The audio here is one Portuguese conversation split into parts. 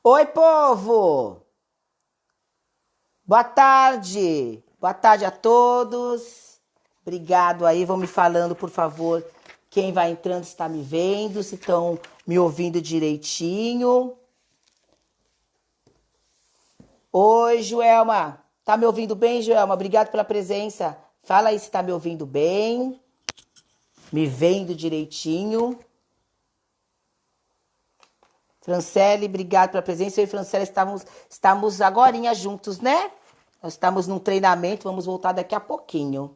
Oi, povo! Boa tarde! Boa tarde a todos. Obrigado aí, vão me falando, por favor, quem vai entrando, se está me vendo, se estão me ouvindo direitinho. Oi, Joelma. Tá me ouvindo bem, Joelma? Obrigado pela presença. Fala aí se tá me ouvindo bem, me vendo direitinho. Franciele, obrigado pela presença. Eu e Franciele estamos agorinha juntos, né? Nós estamos num treinamento, vamos voltar daqui a pouquinho.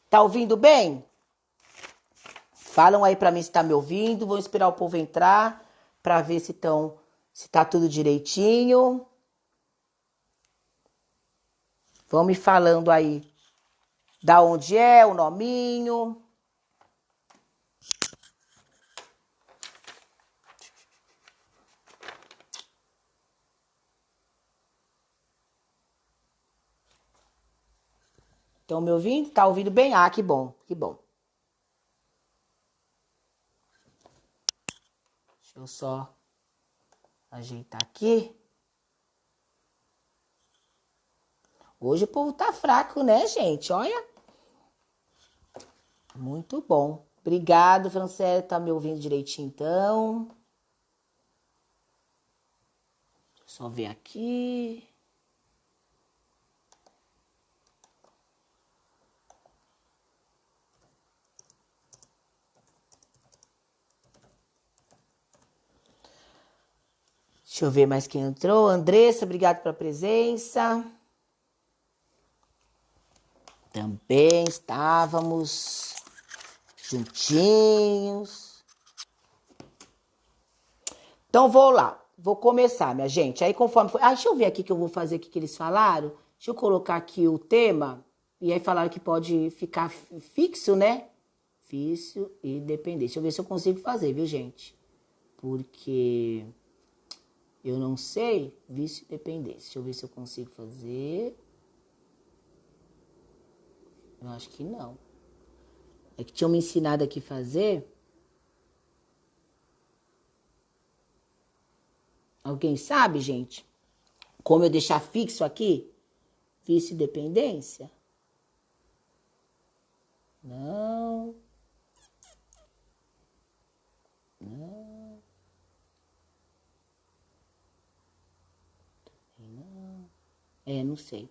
Tá ouvindo bem? Falam aí pra mim se tá me ouvindo. Vou esperar o povo entrar pra ver se tá tudo direitinho. Vão me falando aí da onde é, o nominho. Estão me ouvindo? Tá ouvindo bem? Ah, que bom, que bom. Deixa eu só ajeitar aqui. Hoje o povo tá fraco, né, gente? Olha. Muito bom. Obrigado, Francela. Tá me ouvindo direitinho, então. Deixa eu só ver aqui. Deixa eu ver mais quem entrou. Andressa, obrigado pela presença. Também estávamos juntinhos. Então, vou lá. Vou começar, minha gente. Aí, conforme foi... deixa eu ver aqui que eu vou fazer aqui que eles falaram. Deixa eu colocar aqui o tema. E aí falaram que pode ficar fixo, né? Vício e dependência. Deixa eu ver se eu consigo fazer, viu, gente? Porque eu não sei vício e dependência. Deixa eu ver se eu consigo fazer. Eu acho que não. É que tinham me ensinado aqui a fazer. Alguém sabe, gente? Como eu deixar fixo aqui? Vício e dependência? Não. Não. Não. Não sei.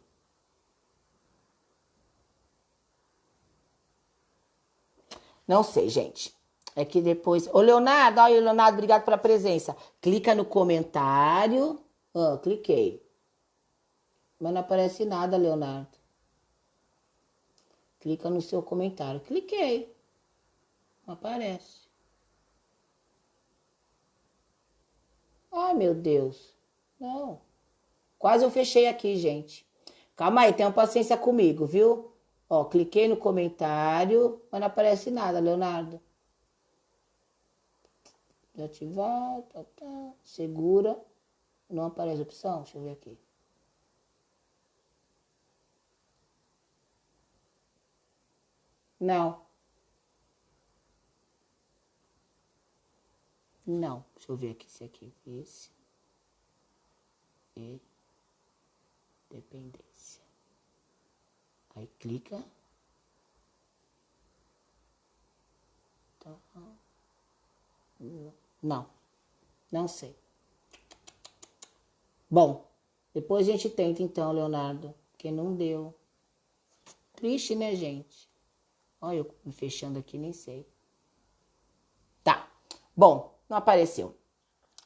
Não sei, gente. É que depois... Ô, Leonardo, olha, Leonardo, obrigado pela presença. Clica no comentário. Cliquei. Mas não aparece nada, Leonardo. Clica no seu comentário. Cliquei. Não aparece. Ai, meu Deus. Não. Quase eu fechei aqui, gente. Calma aí, tenham paciência comigo, viu? Ó, cliquei no comentário, mas não aparece nada, Leonardo. Ativar, tá. Segura. Não aparece opção? Deixa eu ver aqui. Não. Não. Deixa eu ver aqui se aqui. Esse. E dependência. Aí clica. Tá. Não. Não sei. Bom, depois a gente tenta então, Leonardo. Porque não deu. Triste, né, gente? Olha eu me fechando aqui, nem sei. Tá. Bom, não apareceu.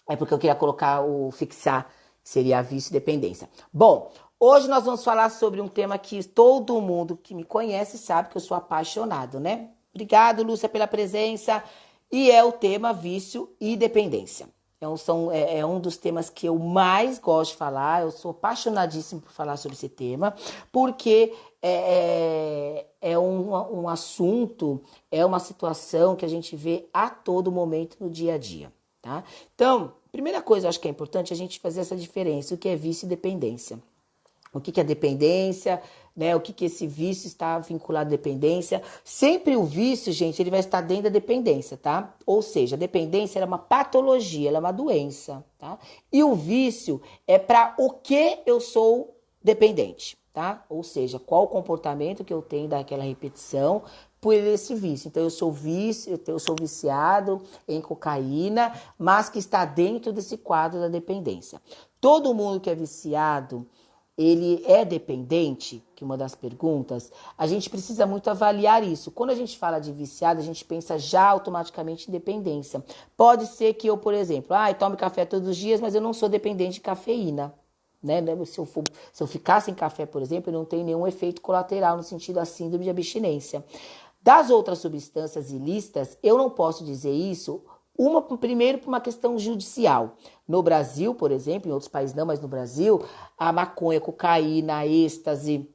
É porque eu queria colocar fixar, que seria a vício e dependência. Bom, hoje nós vamos falar sobre um tema que todo mundo que me conhece sabe que eu sou apaixonado, né? Obrigado, Lúcia, pela presença. E é o tema vício e dependência. É um dos temas que eu mais gosto de falar. Eu sou apaixonadíssimo por falar sobre esse tema, porque é um assunto, é uma situação que a gente vê a todo momento no dia a dia, tá? Então, primeira coisa, eu acho que é importante a gente fazer essa diferença, o que é vício e dependência. O que é dependência? né? O que que esse vício está vinculado à dependência. Sempre o vício, gente, ele vai estar dentro da dependência, tá? Ou seja, a dependência ela é uma patologia, ela é uma doença, tá? E o vício é para o que eu sou dependente, tá? Ou seja, qual o comportamento que eu tenho daquela repetição por esse vício. Então, eu sou viciado em cocaína, mas que está dentro desse quadro da dependência. Todo mundo que é viciado, ele é dependente, que é uma das perguntas, a gente precisa muito avaliar isso. Quando a gente fala de viciado, a gente pensa já automaticamente em dependência. Pode ser que eu, por exemplo, tome café todos os dias, mas eu não sou dependente de cafeína. Né? Se eu ficar sem café, por exemplo, eu não tenho nenhum efeito colateral no sentido da síndrome de abstinência. Das outras substâncias ilícitas, eu não posso dizer isso, primeiro por uma questão judicial. No Brasil, por exemplo, em outros países não, mas no Brasil, a maconha, a cocaína, a êxtase,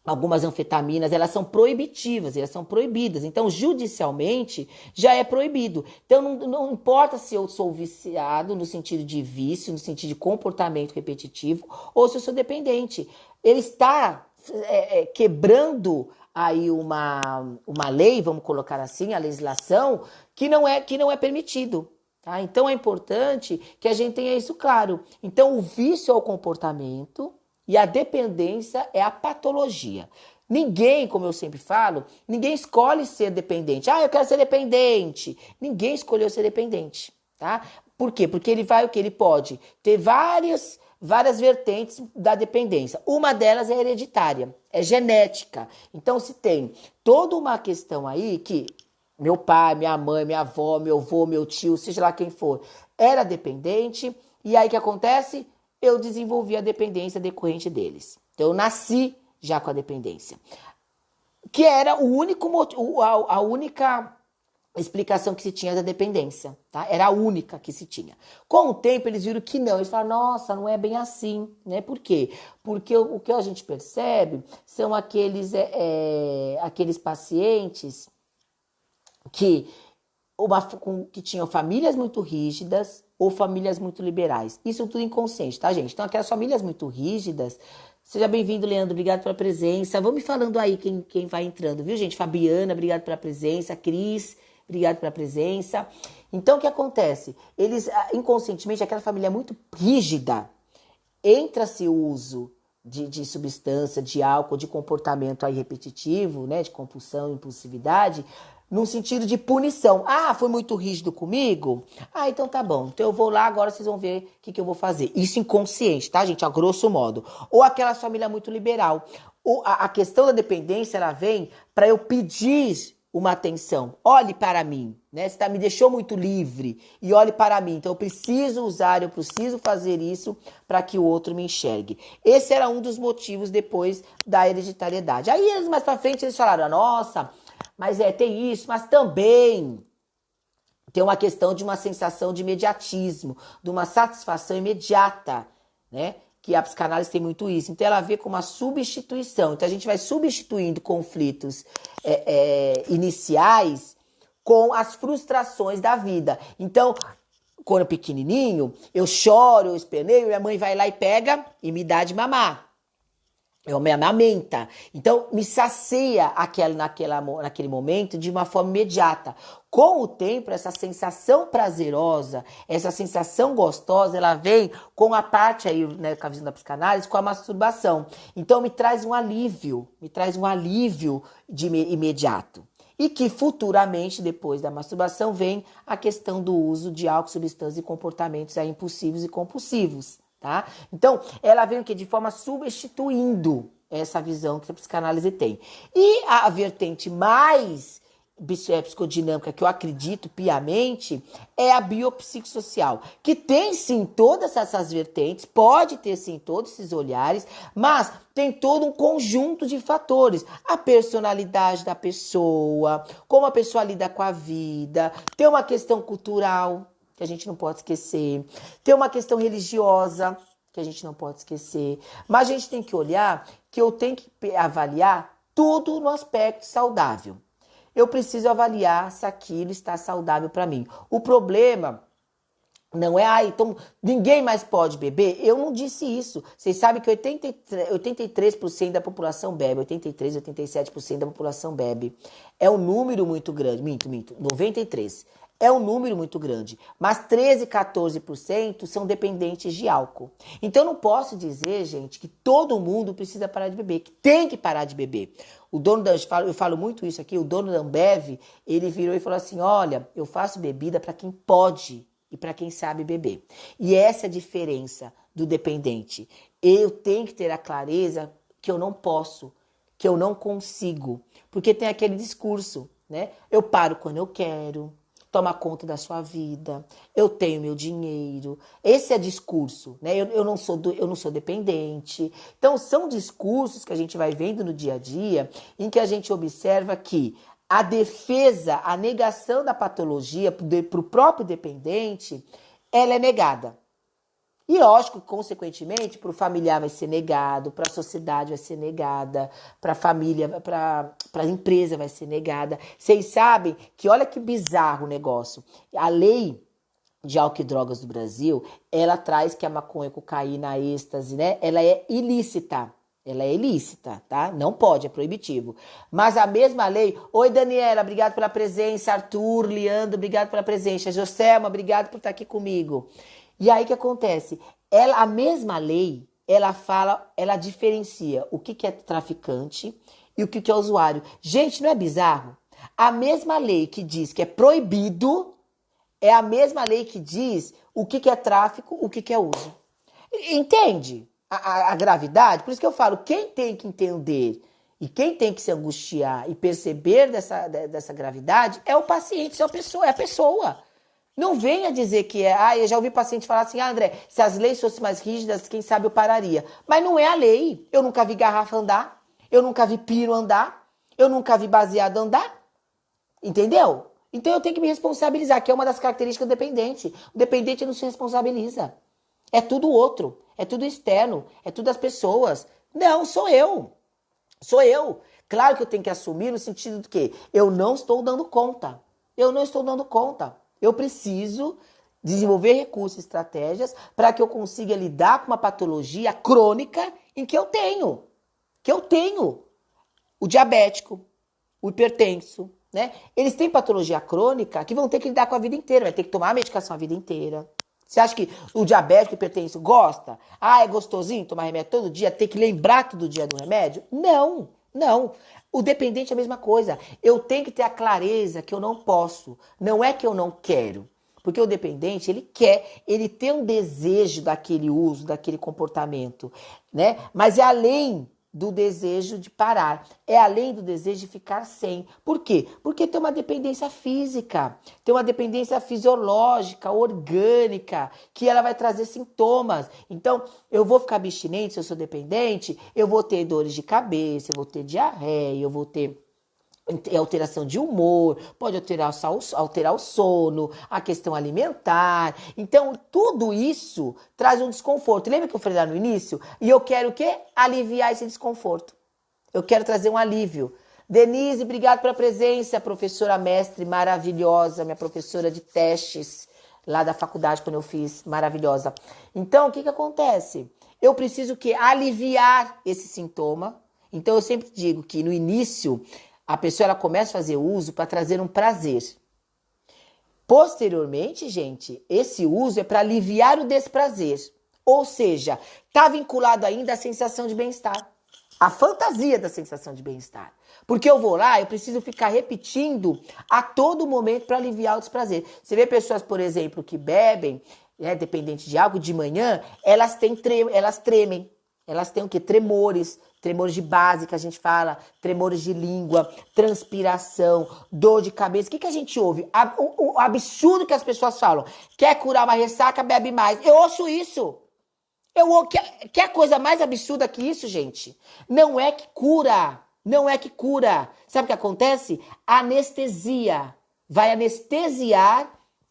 algumas anfetaminas, elas são proibitivas, elas são proibidas. Então, judicialmente, já é proibido. Então, não importa se eu sou viciado no sentido de vício, no sentido de comportamento repetitivo, ou se eu sou dependente. Ele está quebrando aí uma lei, vamos colocar assim, a legislação, que não é permitido. Tá? Então, é importante que a gente tenha isso claro. Então, o vício é o comportamento, e a dependência é a patologia. Ninguém, como eu sempre falo, ninguém escolhe ser dependente. Eu quero ser dependente. Ninguém escolheu ser dependente, tá? Por quê? Porque ele vai o que? Ele pode ter várias vertentes da dependência. Uma delas é hereditária, é genética. Então, se tem toda uma questão aí que meu pai, minha mãe, minha avó, meu avô, meu tio, seja lá quem for, era dependente, e aí o que acontece? Eu desenvolvi a dependência decorrente deles. Então, eu nasci já com a dependência. Que era a única explicação que se tinha da dependência, tá? Era a única que se tinha. Com o tempo, eles viram que não. Eles falaram, nossa, não é bem assim, né? Por quê? Porque o que a gente percebe são aqueles pacientes que tinham famílias muito rígidas ou famílias muito liberais. Isso tudo inconsciente, tá, gente? Então, aquelas famílias muito rígidas. Seja bem-vindo, Leandro. Obrigado pela presença. Vamos me falando aí quem vai entrando, viu, gente? Fabiana, obrigado pela presença. Cris, obrigado pela presença. Então, o que acontece? Eles, inconscientemente, aquela família muito rígida, entra-se o uso de substância, de álcool, de comportamento aí repetitivo, né? De compulsão, impulsividade, num sentido de punição. Foi muito rígido comigo? Então tá bom. Então eu vou lá, agora vocês vão ver o que eu vou fazer. Isso inconsciente, tá, gente? A grosso modo. Ou aquela família muito liberal. A questão da dependência, ela vem para eu pedir uma atenção. Olhe para mim, né? Você me deixou muito livre e olhe para mim. Então eu preciso usar, eu preciso fazer isso para que o outro me enxergue. Esse era um dos motivos depois da hereditariedade. Aí eles mais para frente eles falaram, nossa, mas tem isso, mas também tem uma questão de uma sensação de imediatismo, de uma satisfação imediata, né? Que a psicanálise tem muito isso. Então, ela vê como uma substituição. Então, a gente vai substituindo conflitos iniciais com as frustrações da vida. Então, quando eu pequenininho, eu choro, eu esperneio, minha mãe vai lá e pega e me dá de mamar. Eu me amamenta. Então, me sacia naquele momento de uma forma imediata. Com o tempo, essa sensação prazerosa, essa sensação gostosa, ela vem com a parte aí, né, com a visão da psicanálise, com a masturbação. Então, me traz um alívio de imediato. E que futuramente, depois da masturbação, vem a questão do uso de álcool, substâncias e comportamentos aí impulsivos e compulsivos. Tá? Então, ela vem o quê? De forma substituindo essa visão que a psicanálise tem. E a vertente mais psicodinâmica, que eu acredito piamente, é a biopsicossocial, que tem sim todas essas vertentes, pode ter sim todos esses olhares, mas tem todo um conjunto de fatores. A personalidade da pessoa, como a pessoa lida com a vida, tem uma questão cultural, que a gente não pode esquecer. Tem uma questão religiosa, que a gente não pode esquecer. Mas a gente tem que olhar que eu tenho que avaliar tudo no aspecto saudável. Eu preciso avaliar se aquilo está saudável para mim. O problema Não é, então ninguém mais pode beber? Eu não disse isso. Vocês sabem que 83% da população bebe, 83, 87% da população bebe. É um número muito grande, minto, 93%. É um número muito grande, mas 13, 14% são dependentes de álcool. Então eu não posso dizer, gente, que todo mundo precisa parar de beber, que tem que parar de beber. O dono da, eu falo muito isso aqui, o dono da Ambev, ele virou e falou assim, olha, eu faço bebida para quem pode e para quem sabe beber. E essa é a diferença do dependente. Eu tenho que ter a clareza que eu não posso, que eu não consigo, porque tem aquele discurso, né? Eu paro quando eu quero, toma conta da sua vida, eu tenho meu dinheiro. Esse é discurso, né? Eu não sou dependente. Então, são discursos que a gente vai vendo no dia a dia, em que a gente observa que a defesa, a negação da patologia para o próprio dependente, ela é negada. E lógico, consequentemente, para o familiar vai ser negado, para a sociedade vai ser negada, para a família, para a empresa vai ser negada. Vocês sabem que olha que bizarro o negócio. A lei de álcool e drogas do Brasil, ela traz que a maconha, a cocaína, a êxtase, né? Ela é ilícita. Ela é ilícita, tá? Não pode, é proibitivo. Mas a mesma lei... Oi, Daniela, obrigado pela presença. Arthur, Leandro, obrigado pela presença. Joselma, obrigado por estar aqui comigo. E aí o que acontece? A mesma lei, ela diferencia o que é traficante e o que é usuário. Gente, não é bizarro? A mesma lei que diz que é proibido é a mesma lei que diz o que é tráfico, o que é uso. Entende a gravidade? Por isso que eu falo, quem tem que entender e quem tem que se angustiar e perceber dessa gravidade é o paciente, é a pessoa. Não venha dizer que é... eu já ouvi paciente falar assim, André, se as leis fossem mais rígidas, quem sabe eu pararia. Mas não é a lei. Eu nunca vi garrafa andar, eu nunca vi piro andar, eu nunca vi baseado andar. Entendeu? Então eu tenho que me responsabilizar, que é uma das características do dependente. O dependente não se responsabiliza. É tudo outro, é tudo externo, é tudo as pessoas. Não, sou eu. Sou eu. Claro que eu tenho que assumir no sentido de que eu não estou dando conta. Eu não estou dando conta. Eu preciso desenvolver recursos e estratégias para que eu consiga lidar com uma patologia crônica em que eu tenho. O diabético, o hipertenso, né? Eles têm patologia crônica que vão ter que lidar com a vida inteira, vai ter que tomar a medicação a vida inteira. Você acha que o diabético, o hipertenso gosta? É gostosinho tomar remédio todo dia, ter que lembrar todo dia do remédio? Não, não. O dependente é a mesma coisa. Eu tenho que ter a clareza que eu não posso. Não é que eu não quero. Porque o dependente, ele tem um desejo daquele uso, daquele comportamento, né? Mas é além do desejo de parar, é além do desejo de ficar sem. Por quê? Porque tem uma dependência física, tem uma dependência fisiológica, orgânica, que ela vai trazer sintomas. Então, eu vou ficar abstinente se eu sou dependente, eu vou ter dores de cabeça, eu vou ter diarreia, eu vou ter alteração de humor, pode alterar o sono, a questão alimentar. Então, tudo isso traz um desconforto. Lembra que eu falei lá no início? E eu quero o quê? Aliviar esse desconforto. Eu quero trazer um alívio. Denise, obrigado pela presença, professora mestre maravilhosa, minha professora de testes lá da faculdade quando eu fiz, maravilhosa. Então, o que acontece? Eu preciso o quê? Aliviar esse sintoma. Então, eu sempre digo que no início a pessoa ela começa a fazer uso para trazer um prazer. Posteriormente, gente, esse uso é para aliviar o desprazer. Ou seja, está vinculado ainda à sensação de bem-estar. A fantasia da sensação de bem-estar. Porque eu vou lá, eu preciso ficar repetindo a todo momento para aliviar o desprazer. Você vê pessoas, por exemplo, que bebem, dependente de algo, de manhã, elas tremem. Elas têm o quê? Tremores de base, que a gente fala, tremores de língua, transpiração, dor de cabeça. O que a gente ouve? O absurdo que as pessoas falam. Quer curar uma ressaca, bebe mais. Eu ouço isso. Quer coisa mais absurda que isso, gente? Não é que cura. Não é que cura. Sabe o que acontece? A anestesia vai anestesiar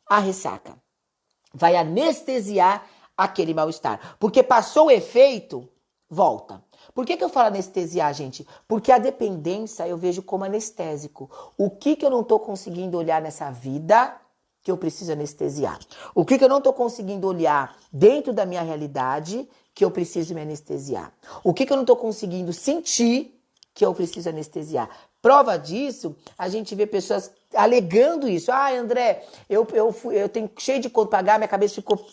a ressaca. Vai anestesiar aquele mal-estar. Porque passou o efeito, volta. Por que eu falo anestesiar, gente? Porque a dependência eu vejo como anestésico. O que eu não estou conseguindo olhar nessa vida, que eu preciso anestesiar? O que eu não estou conseguindo olhar dentro da minha realidade que eu preciso me anestesiar? O que eu não estou conseguindo sentir que eu preciso anestesiar? Prova disso, a gente vê pessoas alegando isso. Ah, André, eu tenho cheio de conta pra pagar, minha cabeça ficou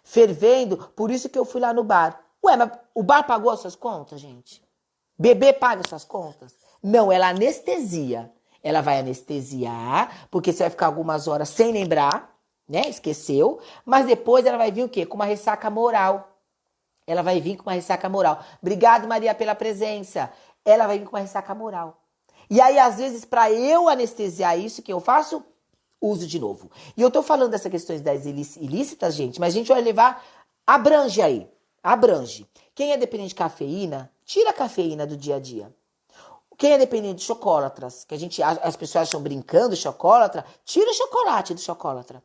fervendo, por isso que eu fui lá no bar. Ué, mas o bar pagou as suas contas, gente? Bebê paga as suas contas? Não, ela anestesia. Ela vai anestesiar, porque você vai ficar algumas horas sem lembrar, né? Esqueceu. Mas depois ela vai vir o quê? Com uma ressaca moral. Ela vai vir com uma ressaca moral. Obrigado, Maria, pela presença. Ela vai vir com uma ressaca moral. E aí, às vezes, para eu anestesiar isso, que eu faço? Uso de novo. E eu tô falando dessas questões das ilícitas, gente, mas a gente vai levar... Abrange aí. Abrange. Quem é dependente de cafeína, tira a cafeína do dia a dia. Quem é dependente de chocolatras, que as pessoas acham brincando, chocolatra, tira o chocolate do chocolatra.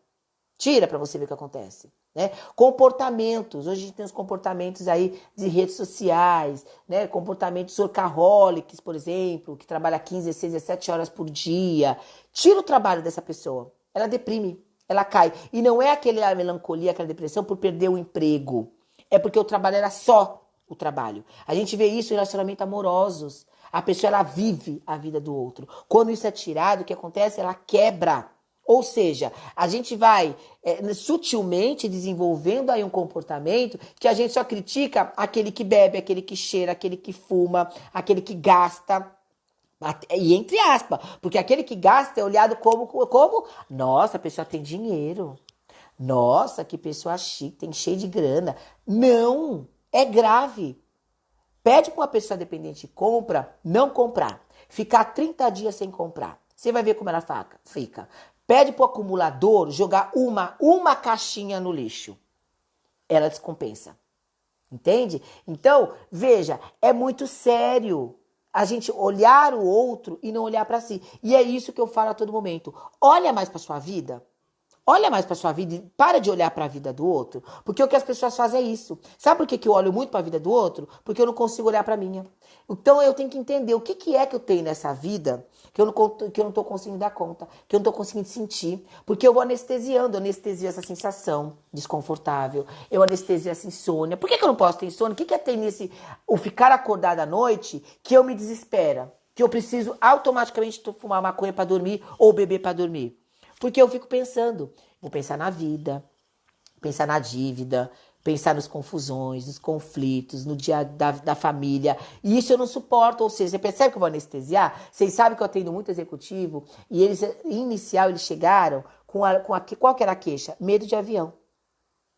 Tira para você ver o que acontece. Né? Comportamentos. Hoje a gente tem os comportamentos aí de redes sociais, né? Comportamentos workaholics, por exemplo, que trabalha 15, 16, 17 horas por dia. Tira o trabalho dessa pessoa. Ela deprime, ela cai. E não é aquela melancolia, aquela depressão por perder o emprego. É porque o trabalho era só o trabalho. A gente vê isso em relacionamentos amorosos. A pessoa, ela vive a vida do outro. Quando isso é tirado, o que acontece? Ela quebra. Ou seja, a gente vai sutilmente desenvolvendo aí um comportamento que a gente só critica aquele que bebe, aquele que cheira, aquele que fuma, aquele que gasta. E entre aspas, porque aquele que gasta é olhado como nossa, a pessoa tem dinheiro. Nossa, que pessoa chique, tem cheio de grana. Não, é grave. Pede para uma pessoa dependente de compra, não comprar. Ficar 30 dias sem comprar. Você vai ver como ela fica. Pede para o acumulador jogar uma caixinha no lixo. Ela descompensa. Entende? Então, veja, é muito sério a gente olhar o outro e não olhar para si. E é isso que eu falo a todo momento. Olha mais para sua vida. Olha mais para sua vida e para de olhar para a vida do outro. Porque o que as pessoas fazem é isso. Sabe por que eu olho muito para a vida do outro? Porque eu não consigo olhar para a minha. Então eu tenho que entender o que é que eu tenho nessa vida que eu não estou conseguindo dar conta, que eu não estou conseguindo sentir. Porque eu vou anestesio essa sensação desconfortável, eu anestesio essa insônia. Por que eu não posso ter insônia? O que é ter nesse o ficar acordado à noite que eu me desespera? Que eu preciso automaticamente fumar maconha para dormir ou beber para dormir? Porque eu fico pensando, vou pensar na vida, pensar na dívida, pensar nas confusões, nos conflitos, no dia da família. E isso eu não suporto. Ou seja, você percebe que eu vou anestesiar? Vocês sabem que eu atendo muito executivo e eles, em inicial, eles chegaram qual que era a queixa? Medo de avião.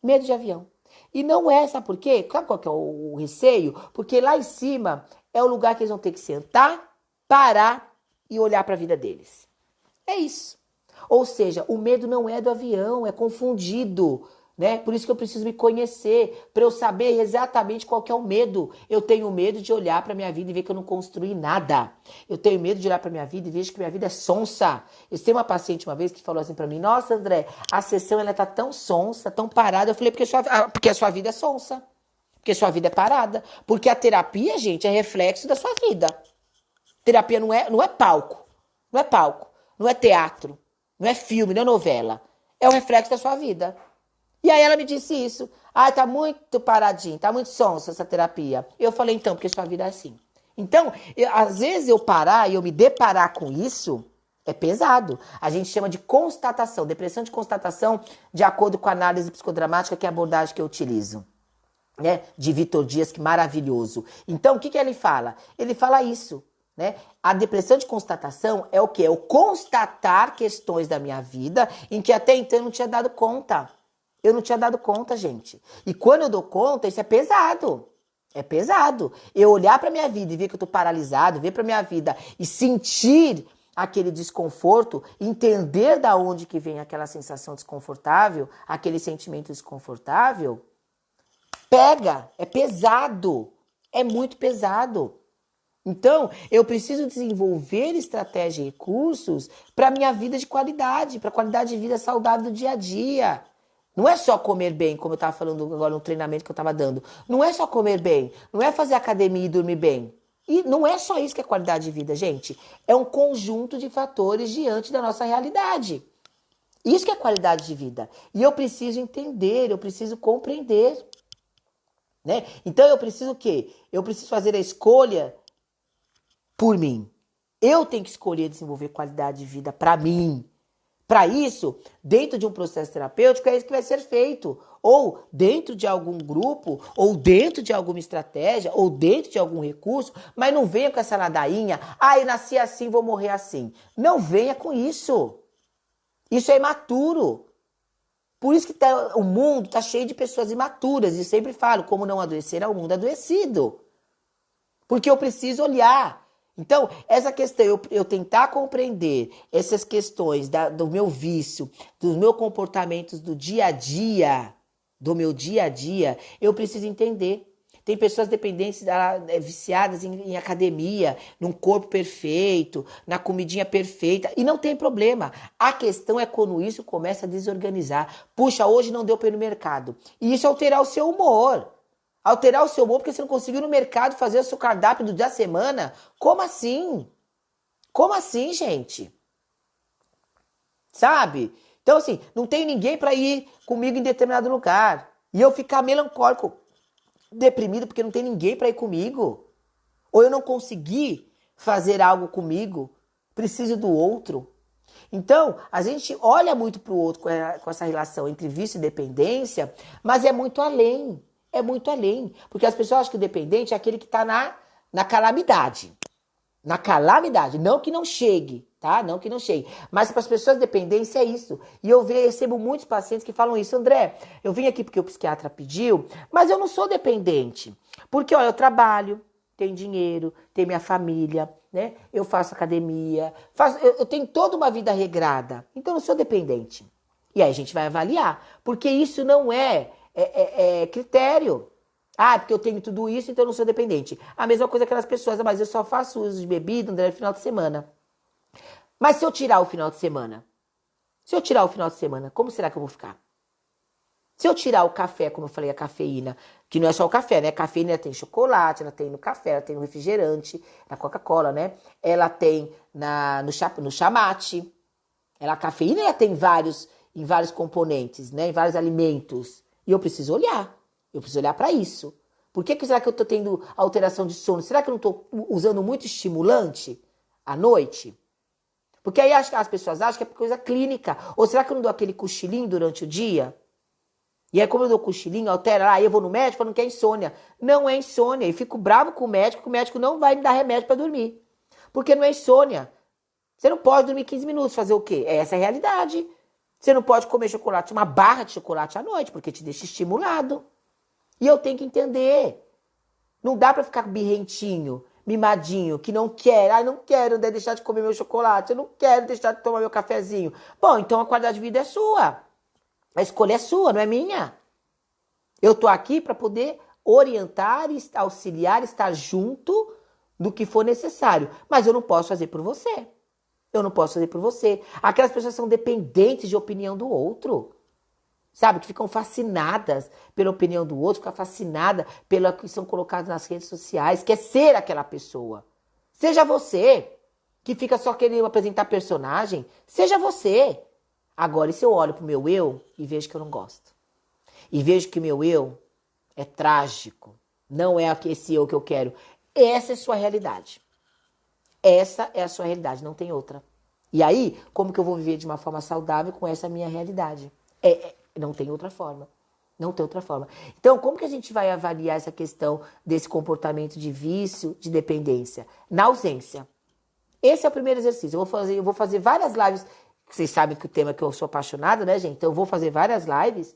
Medo de avião. E não é, sabe por quê? Sabe qual que é o receio? Porque lá em cima é o lugar que eles vão ter que sentar, parar e olhar para a vida deles. É isso. Ou seja, o medo não é do avião, é confundido, né? Por isso que eu preciso me conhecer, para eu saber exatamente qual que é o medo. Eu tenho medo de olhar para minha vida e ver que eu não construí nada. Eu tenho medo de olhar para minha vida e ver que minha vida é sonsa. Eu tenho uma paciente uma vez que falou assim para mim: nossa, André, a sessão ela tá tão sonsa, tão parada. Eu falei: porque a sua vida é sonsa. Porque a sua vida é parada. Porque a terapia, gente, é reflexo da sua vida. Terapia não é palco. Não é palco. Não é teatro. Não é filme, não é novela. É o reflexo da sua vida. E aí ela me disse isso. Ah, tá muito paradinho, tá muito sonsa essa terapia. Eu falei, então, porque sua vida é assim. Então, às vezes eu parar e eu me deparar com isso, é pesado. A gente chama de constatação, depressão de constatação, de acordo com a análise psicodramática, que é a abordagem que eu utilizo. Né? De Vitor Dias, que maravilhoso. Então, o que ele fala? Ele fala isso. Né? A depressão de constatação é o quê? É o constatar questões da minha vida em que até então eu não tinha dado conta. Eu não tinha dado conta, gente. E quando eu dou conta, isso é pesado. É pesado. Eu olhar para minha vida e ver que eu tô paralisado, ver para minha vida e sentir aquele desconforto, entender da onde que vem aquela sensação desconfortável, aquele sentimento desconfortável, pega, é pesado. É muito pesado. Então, eu preciso desenvolver estratégias e recursos para a minha vida de qualidade, para a qualidade de vida saudável do dia a dia. Não é só comer bem, como eu estava falando agora no treinamento que eu estava dando. Não é só comer bem, não é fazer academia e dormir bem. E não é só isso que é qualidade de vida, gente. É um conjunto de fatores diante da nossa realidade. Isso que é qualidade de vida. E eu preciso entender, eu preciso compreender, né? Então eu preciso o quê? Eu preciso fazer a escolha por mim. Eu tenho que escolher desenvolver qualidade de vida para mim. Para isso, dentro de um processo terapêutico, é isso que vai ser feito. Ou dentro de algum grupo, ou dentro de alguma estratégia, ou dentro de algum recurso, mas não venha com essa ladainha, eu nasci assim, vou morrer assim. Não venha com isso. Isso é imaturo. Por isso que o mundo está cheio de pessoas imaturas. E sempre falo, como não adoecer ao mundo adoecido. Porque eu preciso olhar. Então, essa questão, eu tentar compreender essas questões do meu vício, dos meus comportamentos do dia a dia, eu preciso entender. Tem pessoas dependentes, viciadas em academia, num corpo perfeito, na comidinha perfeita, e não tem problema. A questão é quando isso começa a desorganizar. Puxa, hoje não deu para ir no mercado. E isso alterar o seu humor. Alterar o seu humor porque você não conseguiu no mercado fazer o seu cardápio da semana? Como assim? Como assim, gente? Sabe? Então, assim, não tem ninguém para ir comigo em determinado lugar. E eu ficar melancólico, deprimido, porque não tem ninguém para ir comigo. Ou eu não consegui fazer algo comigo, preciso do outro. Então, a gente olha muito para o outro com essa relação entre vício e dependência, mas é muito além. É muito além. Porque as pessoas acham que o dependente é aquele que está na calamidade. Na calamidade. Não que não chegue, tá? Não que não chegue. Mas para as pessoas, dependência é isso. E eu recebo muitos pacientes que falam isso. André, eu vim aqui porque o psiquiatra pediu, mas eu não sou dependente. Porque, olha, eu trabalho, tenho dinheiro, tenho minha família, né? Eu faço academia, eu tenho toda uma vida regrada. Então, eu não sou dependente. E aí a gente vai avaliar. Porque isso não é critério. Porque eu tenho tudo isso, então eu não sou dependente. A mesma coisa aquelas pessoas, mas eu só faço uso de bebida no final de semana. Mas se eu tirar o final de semana? Se eu tirar o final de semana, como será que eu vou ficar? Se eu tirar o café, como eu falei, a cafeína, que não é só o café, né? A cafeína ela tem chocolate, ela tem no café, ela tem no refrigerante, na Coca-Cola, né? Ela tem no chamate. A cafeína ela tem em vários componentes, né? Em vários alimentos. E eu preciso olhar. Eu preciso olhar para isso. Por que será que eu estou tendo alteração de sono? Será que eu não estou usando muito estimulante à noite? Porque aí as pessoas acham que é coisa clínica. Ou será que eu não dou aquele cochilinho durante o dia? E aí, como eu dou cochilinho, altera, aí eu vou no médico falando que é insônia. Não é insônia. E fico bravo com o médico não vai me dar remédio para dormir. Porque não é insônia. Você não pode dormir 15 minutos, fazer o quê? Essa é a realidade. Você não pode comer chocolate, uma barra de chocolate à noite, porque te deixa estimulado. E eu tenho que entender. Não dá pra ficar birrentinho, mimadinho, que não quer. Não quero deixar de comer meu chocolate, eu não quero deixar de tomar meu cafezinho. Bom, então a qualidade de vida é sua. A escolha é sua, não é minha. Eu tô aqui para poder orientar, auxiliar, estar junto do que for necessário. Mas eu não posso fazer por você. Eu não posso fazer por você. Aquelas pessoas são dependentes de opinião do outro. Sabe? Que ficam fascinadas pela opinião do outro, ficam fascinadas pelo que são colocados nas redes sociais. Quer ser aquela pessoa. Seja você. Que fica só querendo apresentar personagem. Seja você. Agora, e se eu olho pro meu eu e vejo que eu não gosto? E vejo que meu eu é trágico. Não é esse eu que eu quero. Essa é a sua realidade. Essa é a sua realidade, não tem outra. E aí, como que eu vou viver de uma forma saudável com essa minha realidade? Não tem outra forma. Não tem outra forma. Então, como que a gente vai avaliar essa questão desse comportamento de vício, de dependência? Na ausência. Esse é o primeiro exercício. Eu vou fazer várias lives. Vocês sabem que o tema é que eu sou apaixonada, né, gente? Então, eu vou fazer várias lives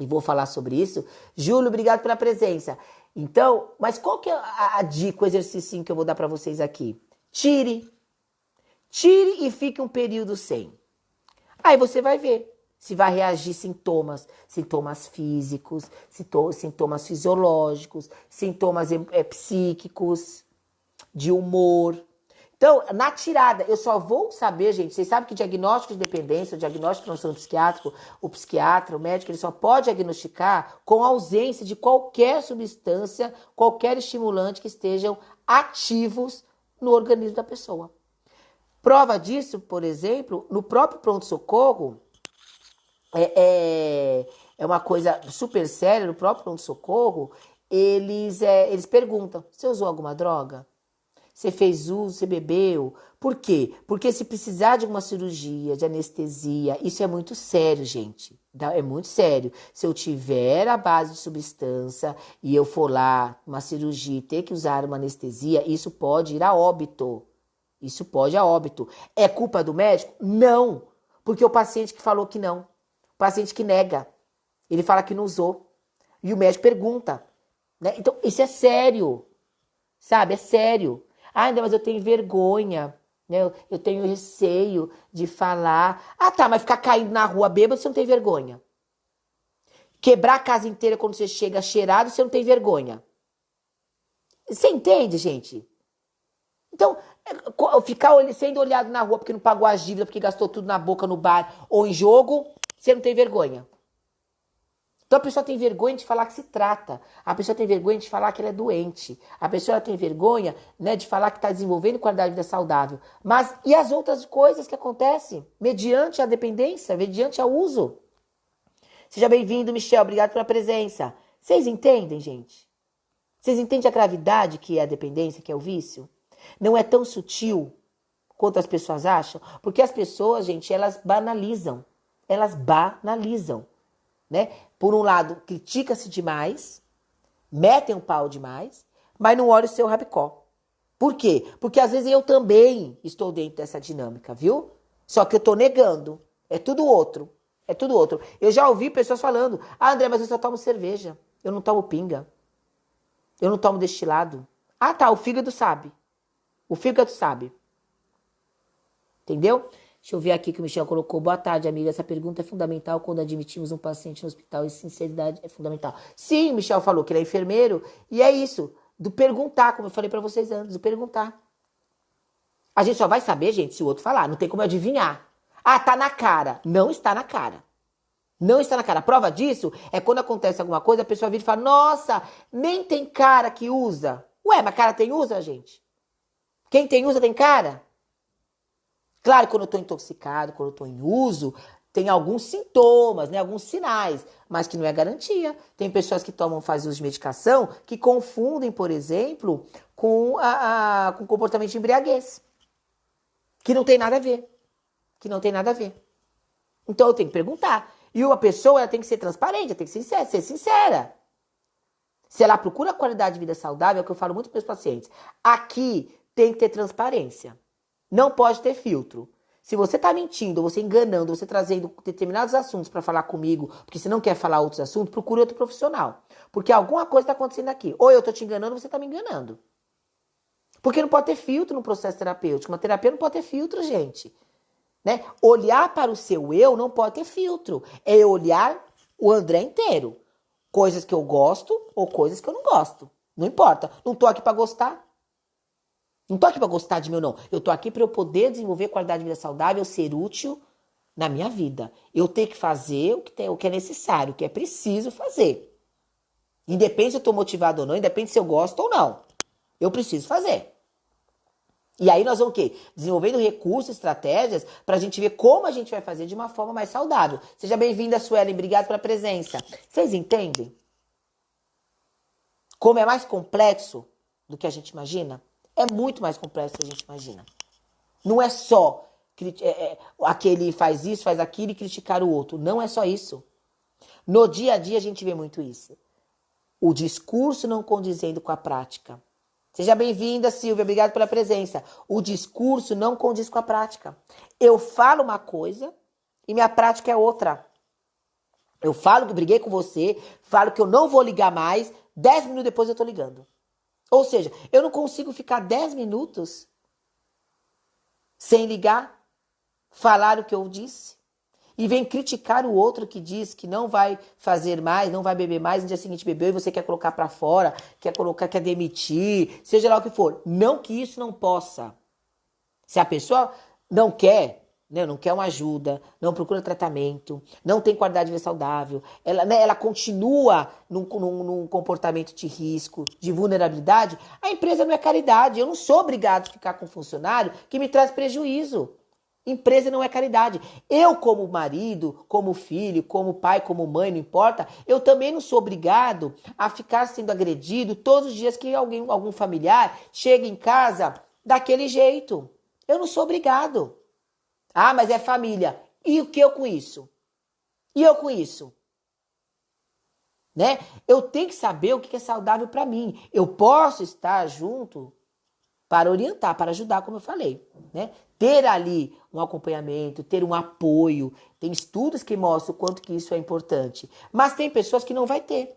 e vou falar sobre isso. Júlio, obrigado pela presença. Então, mas qual que é a dica, o exercício que eu vou dar para vocês aqui? Tire e fique um período sem. Aí você vai ver se vai reagir sintomas físicos, sintomas fisiológicos, sintomas psíquicos, de humor. Então, na tirada, eu só vou saber, gente, vocês sabem que diagnóstico de dependência, o diagnóstico de transtorno psiquiátrico, o psiquiatra, o médico, ele só pode diagnosticar com ausência de qualquer substância, qualquer estimulante que estejam ativos no organismo da pessoa. Prova disso, por exemplo, no próprio pronto-socorro, é uma coisa super séria, no próprio pronto-socorro, eles perguntam, você usou alguma droga? Você fez uso, você bebeu? Por quê? Porque se precisar de uma cirurgia, de anestesia, isso é muito sério, gente. É muito sério. Se eu tiver a base de substância e eu for lá, uma cirurgia, e ter que usar uma anestesia, isso pode ir a óbito. Isso pode ir a óbito. É culpa do médico? Não. Porque o paciente que falou que não. O paciente que nega. Ele fala que não usou. E o médico pergunta. Né? Então, isso é sério. Sabe? É sério. Ah, ainda, mas eu tenho vergonha, né? Eu tenho receio de falar. Ah, tá, mas ficar caindo na rua bêbado, você não tem vergonha. Quebrar a casa inteira quando você chega cheirado, você não tem vergonha. Você entende, gente? Então, ficar sendo olhado na rua porque não pagou a dívida, porque gastou tudo na boca, no bar ou em jogo, você não tem vergonha. Então a pessoa tem vergonha de falar que se trata. A pessoa tem vergonha de falar que ela é doente. A pessoa tem vergonha, né, de falar que está desenvolvendo qualidade de vida saudável. Mas e as outras coisas que acontecem mediante a dependência, mediante o uso? Seja bem-vindo, Michel. Obrigado pela presença. Vocês entendem, gente? Vocês entendem a gravidade que é a dependência, que é o vício? Não é tão sutil quanto as pessoas acham? Porque as pessoas, gente, elas banalizam. Elas banalizam. Né? Por um lado, critica-se demais, metem um pau demais, mas não olha o seu rabicó. Por quê? Porque às vezes eu também estou dentro dessa dinâmica, viu? Só que eu estou negando. É tudo outro. É tudo outro. Eu já ouvi pessoas falando, ah, André, mas eu só tomo cerveja. Eu não tomo pinga. Eu não tomo destilado. Ah, tá, o fígado sabe. O fígado sabe. Entendeu? Deixa eu ver aqui que o Michel colocou. Boa tarde, amiga. Essa pergunta é fundamental quando admitimos um paciente no hospital e sinceridade é fundamental. Sim, o Michel falou que ele é enfermeiro e é isso, do perguntar, como eu falei pra vocês antes, do perguntar. A gente só vai saber, gente, se o outro falar. Não tem como adivinhar. Ah, tá na cara. Não está na cara. Não está na cara. A prova disso é quando acontece alguma coisa, a pessoa vira e fala, nossa, nem tem cara que usa. Ué, mas cara tem usa, gente? Quem tem usa tem cara? Claro, quando eu estou intoxicado, quando eu estou em uso, tem alguns sintomas, né, alguns sinais, mas que não é garantia. Tem pessoas que fazem uso de medicação que confundem, por exemplo, com comportamento de embriaguez, que não tem nada a ver. Que não tem nada a ver. Então eu tenho que perguntar. E uma pessoa ela tem que ser transparente, tem que ser sincera. Se ela procura qualidade de vida saudável, é o que eu falo muito para os pacientes. Aqui tem que ter transparência. Não pode ter filtro. Se você está mentindo, você enganando, você trazendo determinados assuntos para falar comigo, porque você não quer falar outros assuntos, procure outro profissional. Porque alguma coisa está acontecendo aqui. Ou eu estou te enganando, ou você está me enganando. Porque não pode ter filtro no processo terapêutico. Uma terapia não pode ter filtro, gente. Né? Olhar para o seu eu não pode ter filtro. É olhar o André inteiro. Coisas que eu gosto ou coisas que eu não gosto. Não importa. Não estou aqui para gostar. Não tô aqui para gostar de mim, não. Eu tô aqui para eu poder desenvolver qualidade de vida saudável, ser útil na minha vida. Eu tenho que fazer o que é necessário, o que é preciso fazer. Independe se eu tô motivado ou não, independe se eu gosto ou não. Eu preciso fazer. E aí nós vamos o quê? Desenvolvendo recursos, estratégias, para a gente ver como a gente vai fazer de uma forma mais saudável. Seja bem-vinda, Suelen. Obrigado pela presença. Vocês entendem? Como é mais complexo do que a gente imagina? É muito mais complexo do que a gente imagina. Não é só aquele faz isso, faz aquilo e criticar o outro. Não é só isso. No dia a dia a gente vê muito isso. O discurso não condizendo com a prática. Seja bem-vinda, Silvia. Obrigada pela presença. O discurso não condiz com a prática. Eu falo uma coisa e minha prática é outra. Eu falo que briguei com você, falo que eu não vou ligar mais, 10 minutos depois eu tô ligando. Ou seja, eu não consigo ficar 10 minutos sem ligar, falar o que eu disse, e vem criticar o outro que diz que não vai fazer mais, não vai beber mais, no dia seguinte bebeu e você quer colocar para fora, quer demitir, seja lá o que for. Não que isso não possa. Se a pessoa não quer, né, não quer uma ajuda, não procura tratamento, não tem qualidade de vida saudável, ela continua num comportamento de risco, de vulnerabilidade, a empresa não é caridade. Eu não sou obrigado a ficar com um funcionário que me traz prejuízo. Empresa não é caridade. Eu, como marido, como filho, como pai, como mãe, não importa, eu também não sou obrigado a ficar sendo agredido todos os dias que algum familiar chega em casa daquele jeito. Eu não sou obrigado. Ah, mas é família. E o que eu com isso? E eu com isso? Né? Eu tenho que saber o que é saudável para mim. Eu posso estar junto para orientar, para ajudar, como eu falei, né? Ter ali um acompanhamento, ter um apoio. Tem estudos que mostram o quanto que isso é importante. Mas tem pessoas que não vai ter.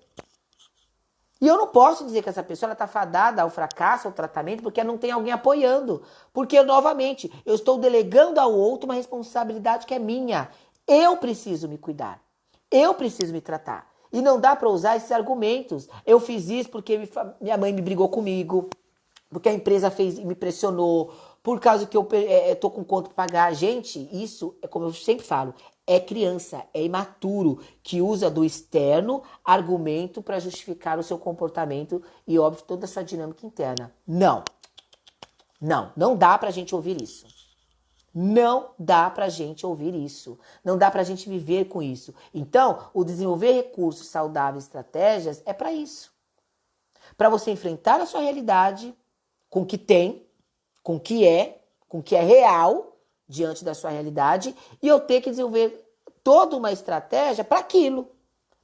E eu não posso dizer que essa pessoa está fadada ao fracasso, ao tratamento, porque não tem alguém apoiando. Porque, novamente, eu estou delegando ao outro uma responsabilidade que é minha. Eu preciso me cuidar. Eu preciso me tratar. E não dá para usar esses argumentos. Eu fiz isso porque minha mãe me brigou comigo, porque a empresa me pressionou, por causa que eu tô com conta para pagar. Gente, isso é como eu sempre falo, é criança, é imaturo, que usa do externo argumento para justificar o seu comportamento e, óbvio, toda a sua dinâmica interna. Não dá pra gente ouvir isso. Não dá pra gente ouvir isso. Não dá pra gente viver com isso. Então, o desenvolver recursos saudáveis, estratégias, é para isso. Para você enfrentar a sua realidade com o que tem, com o que é real diante da sua realidade, e eu ter que desenvolver toda uma estratégia para aquilo,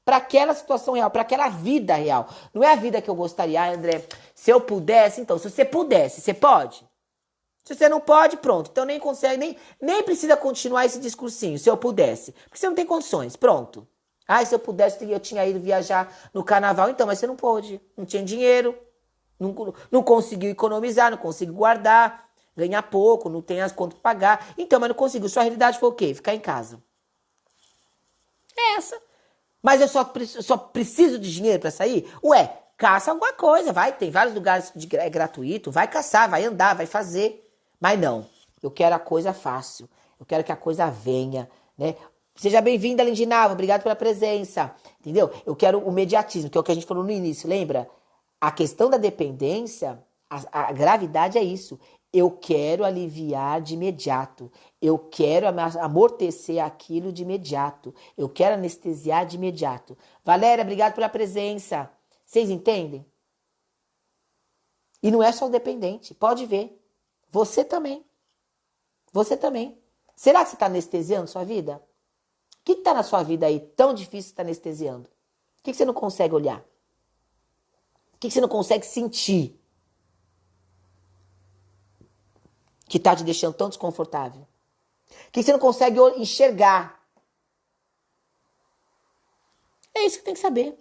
para aquela situação real, para aquela vida real. Não é a vida que eu gostaria, André, se eu pudesse, então, se você pudesse, você pode? Se você não pode, pronto. Então nem consegue, nem precisa continuar esse discursinho, se eu pudesse. Porque você não tem condições, pronto. Ah, se eu pudesse, eu tinha ido viajar no carnaval, então, mas você não pôde. Não tinha dinheiro, não conseguiu economizar, não conseguiu guardar, ganhar pouco, não tem as contas para pagar. Então, mas não conseguiu. Sua realidade foi o quê? Ficar em casa. É essa. Mas eu só preciso de dinheiro para sair? Ué, caça alguma coisa, vai. Tem vários lugares gratuito, vai caçar, vai andar, vai fazer. Mas não, eu quero a coisa fácil. Eu quero que a coisa venha, né? Seja bem-vinda, Lindinava, obrigado pela presença, entendeu? Eu quero o mediatismo, que é o que a gente falou no início, lembra? A questão da dependência, a gravidade é isso. Eu quero aliviar de imediato. Eu quero amortecer aquilo de imediato. Eu quero anestesiar de imediato. Valéria, obrigado pela presença. Vocês entendem? E não é só o dependente, pode ver. Você também. Você também. Será que você está anestesiando sua vida? O que está na sua vida aí tão difícil que está anestesiando? O que você não consegue olhar? O que você não consegue sentir? Que está te deixando tão desconfortável? O que você não consegue enxergar? É isso que tem que saber.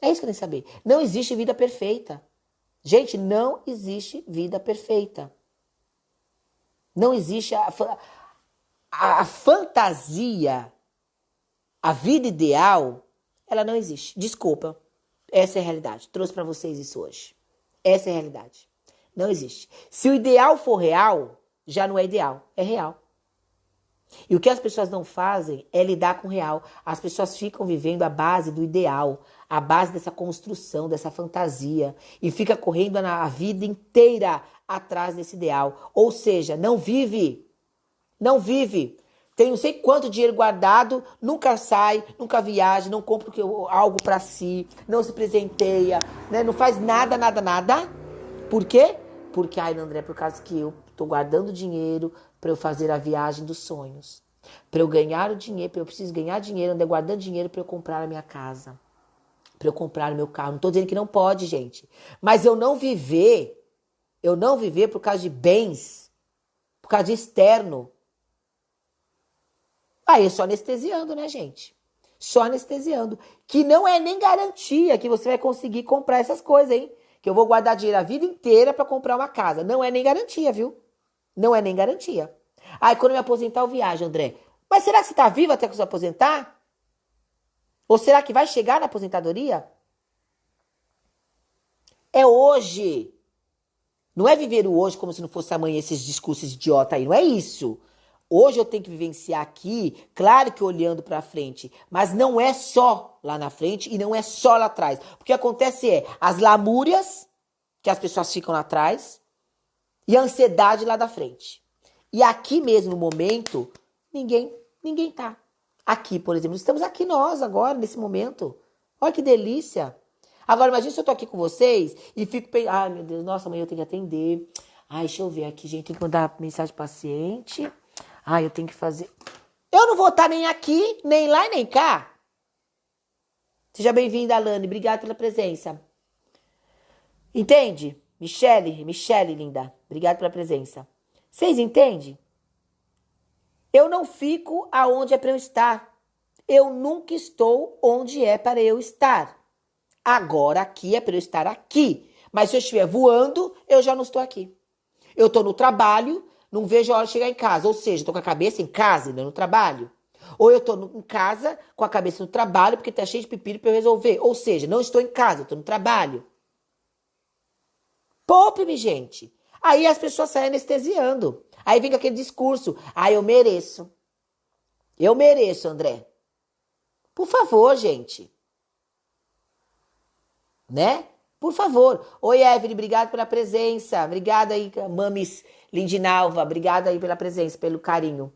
É isso que tem que saber. Não existe vida perfeita. Gente, não existe vida perfeita. Não existe a fantasia, a vida ideal, ela não existe. Desculpa. Essa é a realidade. Trouxe para vocês isso hoje. Essa é a realidade. Não existe. Se o ideal for real, já não é ideal, é real. E o que as pessoas não fazem é lidar com o real. As pessoas ficam vivendo a base do ideal, a base dessa construção, dessa fantasia, e fica correndo a vida inteira atrás desse ideal. Ou seja, não vive. Não vive. Tem não sei quanto dinheiro guardado, nunca sai, nunca viaja, não compra algo para si, não se presenteia, né? Não faz nada. Por quê? Porque, ai, André, por causa que eu tô guardando dinheiro para eu fazer a viagem dos sonhos. Para eu ganhar o dinheiro, eu preciso ganhar dinheiro, andei guardando dinheiro para eu comprar a minha casa. Para eu comprar o meu carro. Não tô dizendo que não pode, gente. Mas eu não viver por causa de bens, por causa de externo. Aí é só anestesiando, né, gente? Só anestesiando. Que não é nem garantia que você vai conseguir comprar essas coisas, hein? Que eu vou guardar dinheiro a vida inteira para comprar uma casa. Não é nem garantia, viu? Não é nem garantia. Aí quando eu me aposentar, eu viajo, André. Mas será que você tá vivo até que você aposentar? Ou será que vai chegar na aposentadoria? É hoje. Não é viver o hoje como se não fosse amanhã esses discursos idiota aí. Não é isso. Hoje eu tenho que vivenciar aqui, claro que olhando para frente, mas não é só lá na frente e não é só lá atrás. O que acontece é as lamúrias, que as pessoas ficam lá atrás, e a ansiedade lá da frente. E aqui mesmo, no momento, ninguém tá. Aqui, por exemplo, estamos aqui nós agora, nesse momento. Olha que delícia. Agora, imagina se eu tô aqui com vocês e fico pensando, ai meu Deus, nossa, amanhã eu tenho que atender. Ai, deixa eu ver aqui, gente, tem que mandar mensagem pro paciente. Ai, eu tenho que fazer... Eu não vou estar nem aqui, nem lá e nem cá. Seja bem-vinda, Alane. Obrigada pela presença. Entende? Michele, linda. Obrigada pela presença. Vocês entendem? Eu não fico aonde é para eu estar. Eu nunca estou onde é para eu estar. Agora aqui é para eu estar aqui. Mas se eu estiver voando, eu já não estou aqui. Eu estou no trabalho, não vejo a hora de chegar em casa. Ou seja, estou com a cabeça em casa e não no trabalho. Ou eu estou em casa com a cabeça no trabalho porque está cheio de pepino para eu resolver. Ou seja, não estou em casa, eu estou no trabalho. Poupe-me, gente. Aí as pessoas saem anestesiando. Aí vem com aquele discurso. Ah, eu mereço. Eu mereço, André. Por favor, gente. Né? Por favor. Oi, Evelyn, obrigado pela presença. Obrigada aí, Mamis Lindinalva. Obrigada aí pela presença, pelo carinho.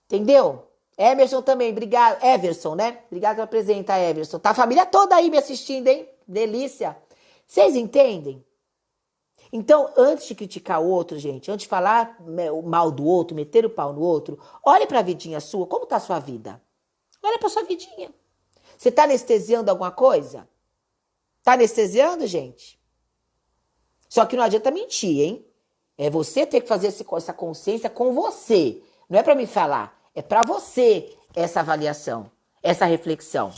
Entendeu? Emerson também, obrigado. Everson, né? Obrigado pela presença, Everson. Tá a família toda aí me assistindo, hein? Delícia. Vocês entendem? Então, antes de criticar o outro, gente, antes de falar mal do outro, meter o pau no outro, olhe pra vidinha sua. Como tá a sua vida? Olha pra sua vidinha. Você tá anestesiando alguma coisa? Tá anestesiando, gente? Só que não adianta mentir, hein? É você ter que fazer essa consciência com você. Não é pra me falar. É pra você essa avaliação, essa reflexão.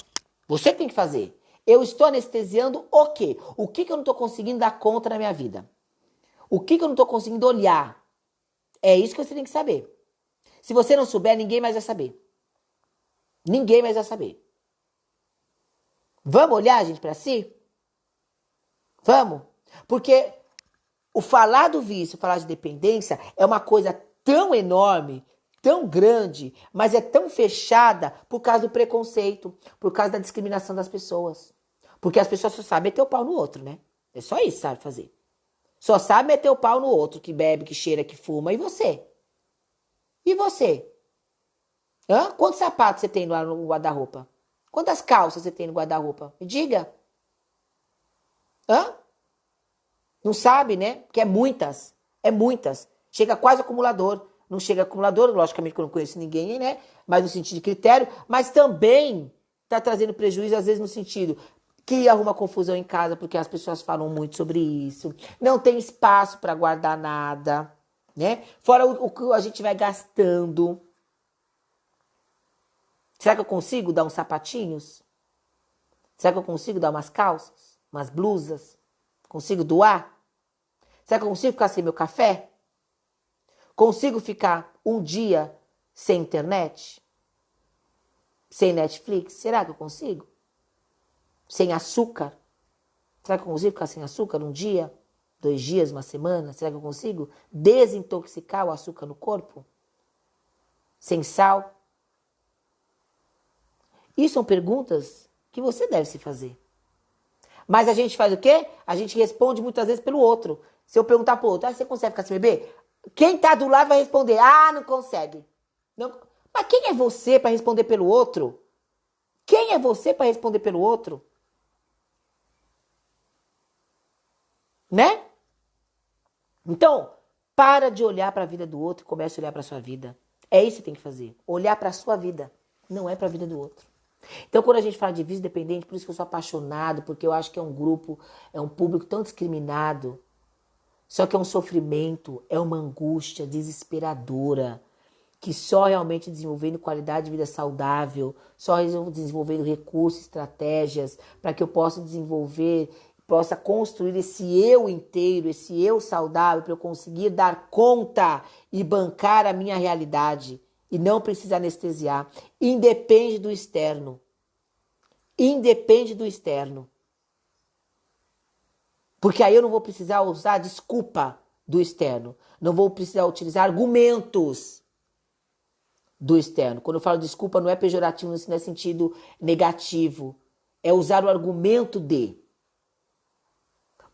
Você tem que fazer. Eu estou anestesiando o quê? O que eu não tô conseguindo dar conta na minha vida? O que eu não tô conseguindo olhar? É isso que você tem que saber. Se você não souber, ninguém mais vai saber. Ninguém mais vai saber. Vamos olhar, gente, pra si? Vamos? Porque o falar do vício, falar de dependência é uma coisa tão enorme, tão grande, mas é tão fechada por causa do preconceito, por causa da discriminação das pessoas. Porque as pessoas só sabem meter o pau no outro, né? É só isso que sabe fazer. Só sabe meter o pau no outro, que bebe, que cheira, que fuma. E você? E você? Hã? Quantos sapatos você tem lá no guarda-roupa? Quantas calças você tem no guarda-roupa? Me diga. Hã? Não sabe, né? Porque é muitas. É muitas. Chega quase acumulador. Não chega acumulador, logicamente que eu não conheço ninguém, né? Mas no sentido de critério. Mas também tá trazendo prejuízo, às vezes, no sentido que arruma confusão em casa, porque as pessoas falam muito sobre isso. Não tem espaço para guardar nada, né? Fora o que a gente vai gastando. Será que eu consigo dar uns sapatinhos? Será que eu consigo dar umas calças? Umas blusas? Consigo doar? Será que eu consigo ficar sem meu café? Consigo ficar um dia sem internet? Sem Netflix? Será que eu consigo? Sem açúcar? Será que eu consigo ficar sem açúcar um dia? 2 dias, uma semana? Será que eu consigo desintoxicar o açúcar no corpo? Sem sal? Isso são perguntas que você deve se fazer. Mas a gente faz o quê? A gente responde muitas vezes pelo outro. Se eu perguntar pro outro, você consegue ficar sem beber? Quem tá do lado vai responder, não consegue. Não. Mas quem é você para responder pelo outro? Quem é você para responder pelo outro? Né? Então, para de olhar para a vida do outro e comece a olhar para sua vida. É isso que tem que fazer. Olhar para a sua vida, não é para a vida do outro. Então, quando a gente fala de vício dependente, por isso que eu sou apaixonado, porque eu acho que é um grupo, é um público tão discriminado. Só que é um sofrimento, é uma angústia desesperadora, que só realmente desenvolvendo qualidade de vida saudável, só desenvolvendo recursos, estratégias, para que eu possa desenvolver, possa construir esse eu inteiro, esse eu saudável, para eu conseguir dar conta e bancar a minha realidade e não precisar anestesiar. Independe do externo. Independe do externo. Porque aí eu não vou precisar usar desculpa do externo. Não vou precisar utilizar argumentos do externo. Quando eu falo desculpa, não é pejorativo, não é sentido negativo. É usar o argumento de.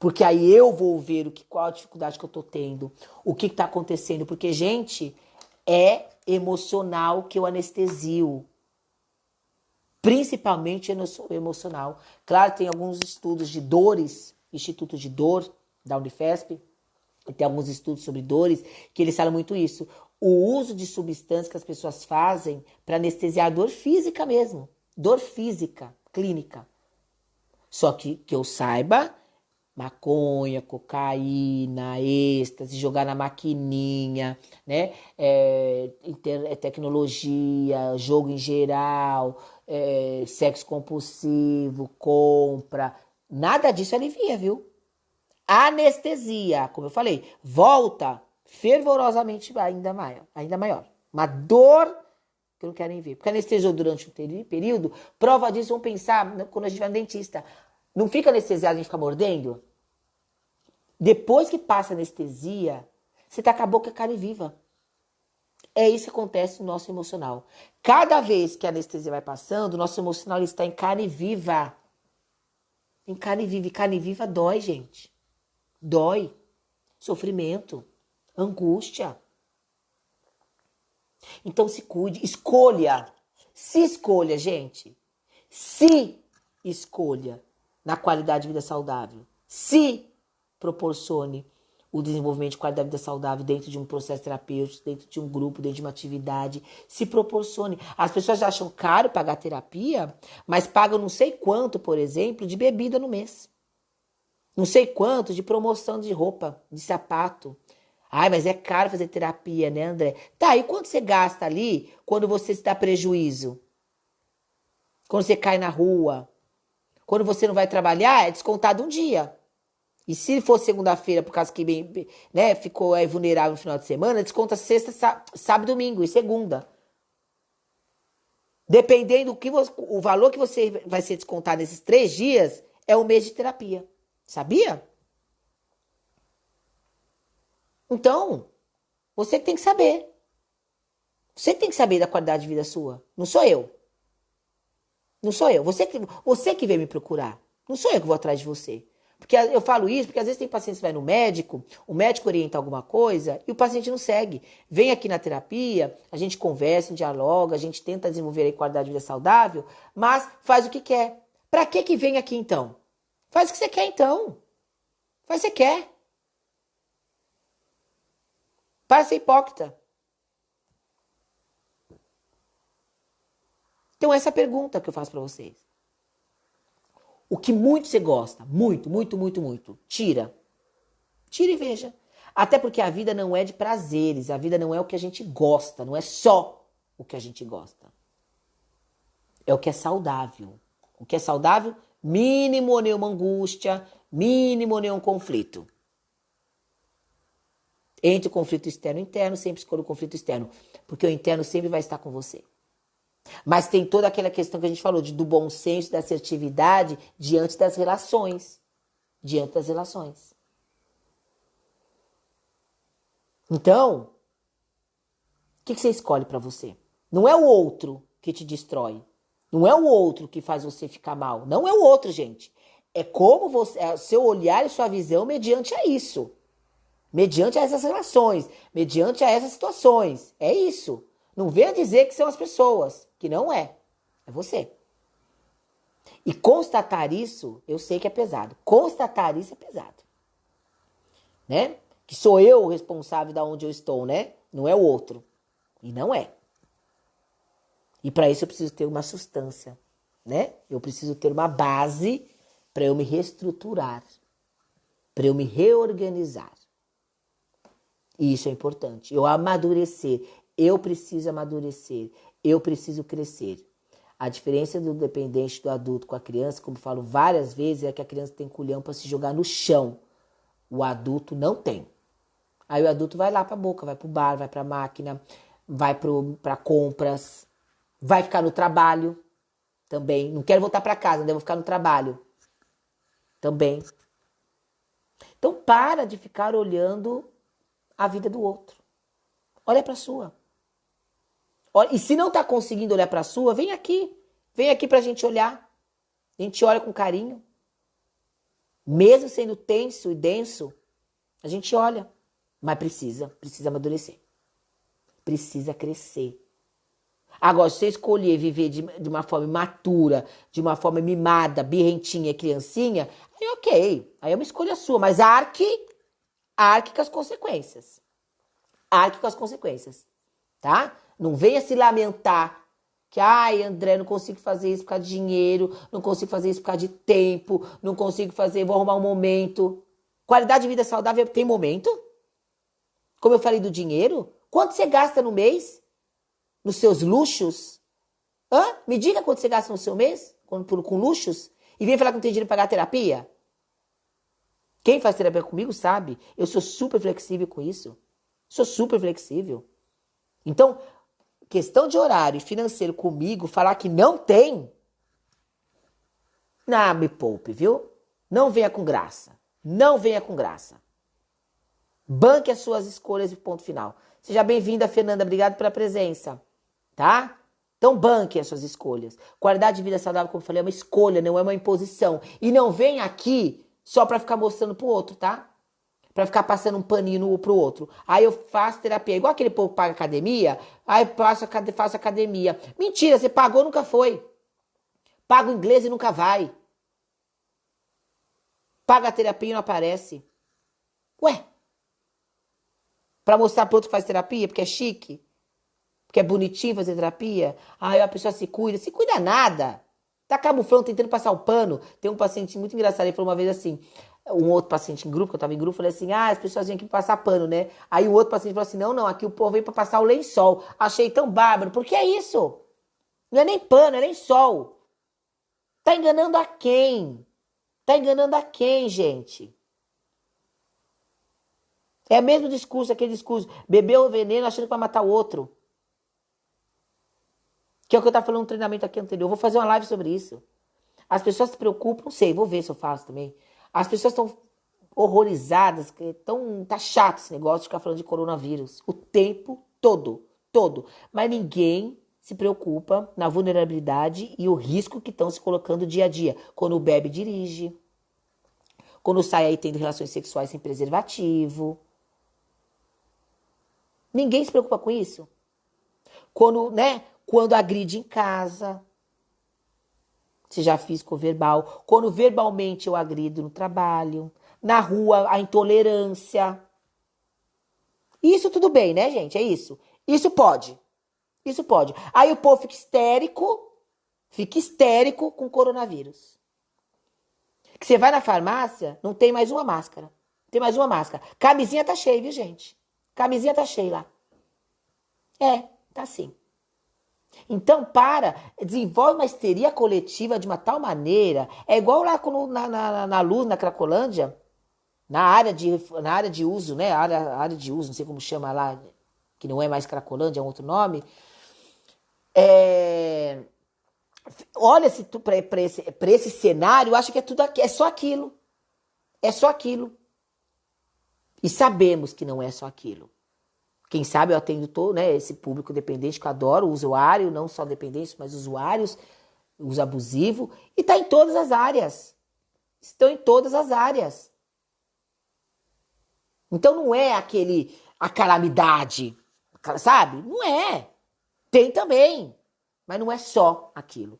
Porque aí eu vou ver qual a dificuldade que eu tô tendo, o que tá acontecendo. Porque, gente, é emocional que eu anestesio. Principalmente emocional. Claro, tem alguns estudos de dores, Instituto de Dor, da Unifesp, e tem alguns estudos sobre dores, que eles falam muito isso. O uso de substâncias que as pessoas fazem para anestesiar dor física mesmo. Dor física, clínica. Só que eu saiba, maconha, cocaína, êxtase, jogar na maquininha, né? Tecnologia, jogo em geral, sexo compulsivo, compra. Nada disso alivia, viu? Anestesia, como eu falei, volta fervorosamente ainda maior. Uma dor que eu não quero nem ver. Porque anestesiou durante um período, prova disso, vamos pensar, quando a gente vai no dentista, não fica anestesiado, a gente fica mordendo? Depois que passa a anestesia, você tá com a boca carne viva. É isso que acontece no nosso emocional. Cada vez que a anestesia vai passando, o nosso emocional está em carne viva. Em carne viva. E carne viva dói, gente. Dói. Sofrimento. Angústia. Então se cuide. Escolha. Se escolha, gente. Se escolha na qualidade de vida saudável. Se proporcione o desenvolvimento de qualidade de vida saudável dentro de um processo terapêutico, dentro de um grupo, dentro de uma atividade. Se proporcione. As pessoas acham caro pagar terapia, mas pagam não sei quanto, por exemplo, de bebida no mês. Não sei quanto de promoção de roupa, de sapato. Ai, mas é caro fazer terapia, né, André? Tá, e quanto você gasta ali quando você se dá prejuízo? Quando você cai na rua? Quando você não vai trabalhar, é descontado um dia. E se for segunda-feira, por causa que né, ficou vulnerável no final de semana, desconta sexta, sábado, domingo e segunda. Dependendo o valor que você vai ser descontado nesses 3 dias, é um mês de terapia. Sabia? Então, você que tem que saber. Você que tem que saber da qualidade de vida sua. Não sou eu. Não sou eu. Você que veio me procurar. Não sou eu que vou atrás de você. Porque eu falo isso porque às vezes tem pacientes que vai no médico, o médico orienta alguma coisa e o paciente não segue. Vem aqui na terapia, a gente conversa, dialoga, a gente tenta desenvolver a qualidade de vida saudável, mas faz o que quer. Pra que vem aqui então? Faz o que você quer então. Faz o que você quer. Para de ser hipócrita. Então essa é a pergunta que eu faço pra vocês. O que muito você gosta, muito, muito, muito, muito, tira. Tira e veja. Até porque a vida não é de prazeres, a vida não é o que a gente gosta, não é só o que a gente gosta. É o que é saudável. O que é saudável, mínimo nenhuma angústia, mínimo nenhum conflito. Entre o conflito externo e interno, sempre escolha o conflito externo, porque o interno sempre vai estar com você. Mas tem toda aquela questão que a gente falou do bom senso, da assertividade diante das relações. Diante das relações. Então, o que você escolhe para você? Não é o outro que te destrói. Não é o outro que faz você ficar mal. Não é o outro, gente. É como você, é seu olhar e sua visão mediante a isso. Mediante a essas relações. Mediante a essas situações. É isso. Não venha dizer que são as pessoas. Que não é. É você. E constatar isso, eu sei que é pesado. Constatar isso é pesado. Né? Que sou eu o responsável da onde eu estou, né? Não é o outro. E não é. E para isso eu preciso ter uma substância, né? Eu preciso ter uma base para eu me reestruturar, para eu me reorganizar. E isso é importante. Eu amadurecer. Eu preciso amadurecer. Eu preciso crescer. A diferença do dependente do adulto com a criança, como falo várias vezes, é que a criança tem culhão para se jogar no chão. O adulto não tem. Aí o adulto vai lá para a boca, vai para o bar, vai para a máquina, vai para compras, vai ficar no trabalho também. Não quero voltar para casa, devo ficar no trabalho também. Então para de ficar olhando a vida do outro. Olha para a sua. E se não está conseguindo olhar para a sua, vem aqui. Vem aqui para a gente olhar. A gente olha com carinho. Mesmo sendo tenso e denso, a gente olha. Mas precisa amadurecer. Precisa crescer. Agora, se você escolher viver de uma forma imatura, de uma forma mimada, birrentinha, criancinha, aí ok. Aí é uma escolha sua. Mas arque com as consequências. Arque com as consequências. Tá? Não venha se lamentar que, ai, André, não consigo fazer isso por causa de dinheiro, não consigo fazer isso por causa de tempo, não consigo fazer, vou arrumar um momento. Qualidade de vida saudável tem momento? Como eu falei do dinheiro, quanto você gasta no mês? Nos seus luxos? Me diga quanto você gasta no seu mês com luxos? E vem falar que não tem dinheiro para pagar terapia? Quem faz terapia comigo sabe. Eu sou super flexível com isso. Sou super flexível. Então, questão de horário e financeiro comigo, falar que não tem, não me poupe, viu? Não venha com graça. Não venha com graça. Banque as suas escolhas e ponto final. Seja bem-vinda, Fernanda. Obrigado pela presença. Tá? Então banque as suas escolhas. Qualidade de vida saudável, como eu falei, é uma escolha, não é uma imposição. E não vem aqui só pra ficar mostrando pro outro, tá? Pra ficar passando um paninho pro outro. Aí eu faço terapia. Igual aquele povo que paga academia. Aí faço academia. Mentira, você pagou, nunca foi. Paga o inglês e nunca vai. Paga a terapia e não aparece. Ué? Pra mostrar pro outro que faz terapia, porque é chique? Porque é bonitinho fazer terapia? Aí a pessoa se cuida nada. Tá camuflando, tentando passar o pano. Tem um paciente muito engraçado, ele falou uma vez assim, um outro paciente em grupo, que eu tava em grupo, falei assim, as pessoas vêm aqui passar pano, né? Aí o outro paciente falou assim, não, aqui o povo vem pra passar o lençol. Achei tão bárbaro, porque é isso? Não é nem pano, é lençol. Tá enganando a quem? Tá enganando a quem, gente? É o mesmo discurso, aquele discurso, bebeu o veneno achando que vai matar o outro. Que é o que eu tava falando no treinamento aqui anterior. Eu vou fazer uma live sobre isso. As pessoas se preocupam, não sei, vou ver se eu faço também. As pessoas estão horrorizadas, tá chato esse negócio de ficar falando de coronavírus o tempo todo. Mas ninguém se preocupa na vulnerabilidade e o risco que estão se colocando dia a dia. Quando bebe, dirige. Quando sai aí tendo relações sexuais sem preservativo. Ninguém se preocupa com isso. Quando agride em casa. Seja físico ou verbal. Quando verbalmente eu agrido no trabalho. Na rua, a intolerância. Isso tudo bem, né, gente? É isso. Isso pode. Aí o povo fica histérico com coronavírus. Que você vai na farmácia, não tem mais uma máscara. Camisinha tá cheia, viu, gente? Camisinha tá cheia lá. Tá sim. Então, desenvolve uma histeria coletiva de uma tal maneira, é igual lá na Luz, na Cracolândia, na área de uso, né? Área de uso, não sei como chama lá, que não é mais Cracolândia, é um outro nome. Olha para esse cenário, acha que é tudo aqui, é só aquilo. É só aquilo. E sabemos que não é só aquilo. Quem sabe eu atendo todo, né, esse público dependente que eu adoro, o usuário, não só dependente, mas usuários, uso abusivo, e está em todas as áreas. Estão em todas as áreas. Então não é a calamidade, sabe? Não é. Tem também, mas não é só aquilo.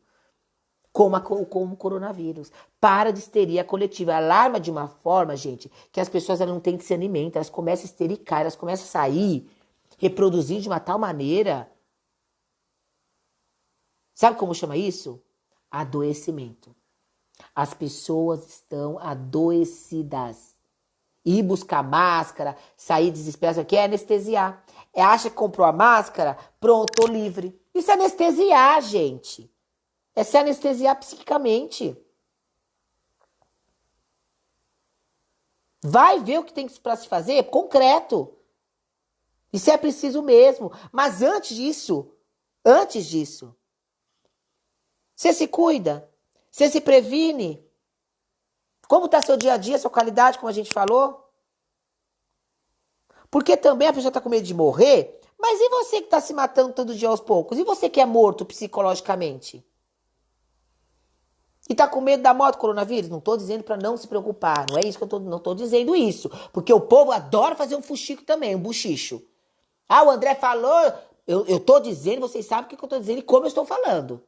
Como o coronavírus. Para de histeria coletiva. Alarma de uma forma, gente, que as pessoas elas não têm discernimento, elas começam a histericar, elas começam a sair, reproduzir de uma tal maneira. Sabe como chama isso? Adoecimento. As pessoas estão adoecidas. Ir buscar máscara, sair desesperado, que é anestesiar. Acha que comprou a máscara, pronto, tô livre. Isso é anestesiar, gente. É se anestesiar psiquicamente. Vai ver o que tem para se fazer, concreto. Isso é preciso mesmo. Mas antes disso, você se cuida, você se previne. Como está seu dia a dia, sua qualidade, como a gente falou? Porque também a pessoa está com medo de morrer, mas e você que está se matando todo dia aos poucos? E você que é morto psicologicamente? Que tá com medo da morte do coronavírus? Não tô dizendo para não se preocupar. Não é isso que não tô dizendo isso. Porque o povo adora fazer um fuxico também, um buchicho. Ah, o André falou... Eu tô dizendo, vocês sabem o que eu tô dizendo e como eu estou falando.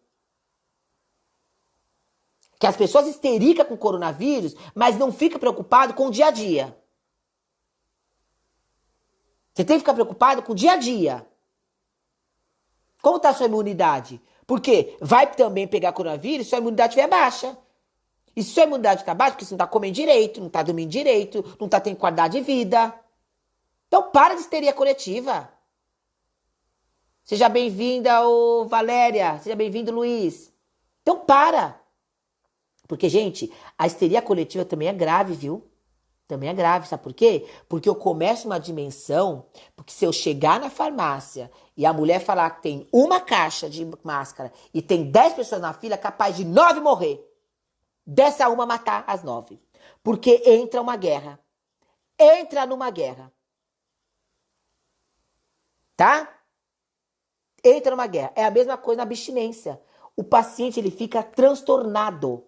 Que as pessoas histericam com o coronavírus, mas não ficam preocupadas com o dia a dia. Você tem que ficar preocupado com o dia a dia. Como está a sua imunidade? Porque vai também pegar coronavírus se sua imunidade estiver baixa. E se sua imunidade está baixa, porque você não está comendo direito, não está dormindo direito, não está tendo qualidade de vida. Então para de histeria coletiva. Seja bem-vinda, Valéria. Seja bem-vindo, Luiz. Então para. Porque, gente, a histeria coletiva também é grave, viu? Também é grave, sabe por quê? Porque eu começo uma dimensão, porque se eu chegar na farmácia e a mulher falar que tem uma caixa de máscara e tem 10 pessoas na fila, é capaz de 9 morrer. Dessa uma matar as 9. Porque entra uma guerra. Entra numa guerra. Tá? Entra numa guerra. É a mesma coisa na abstinência. O paciente, ele fica transtornado.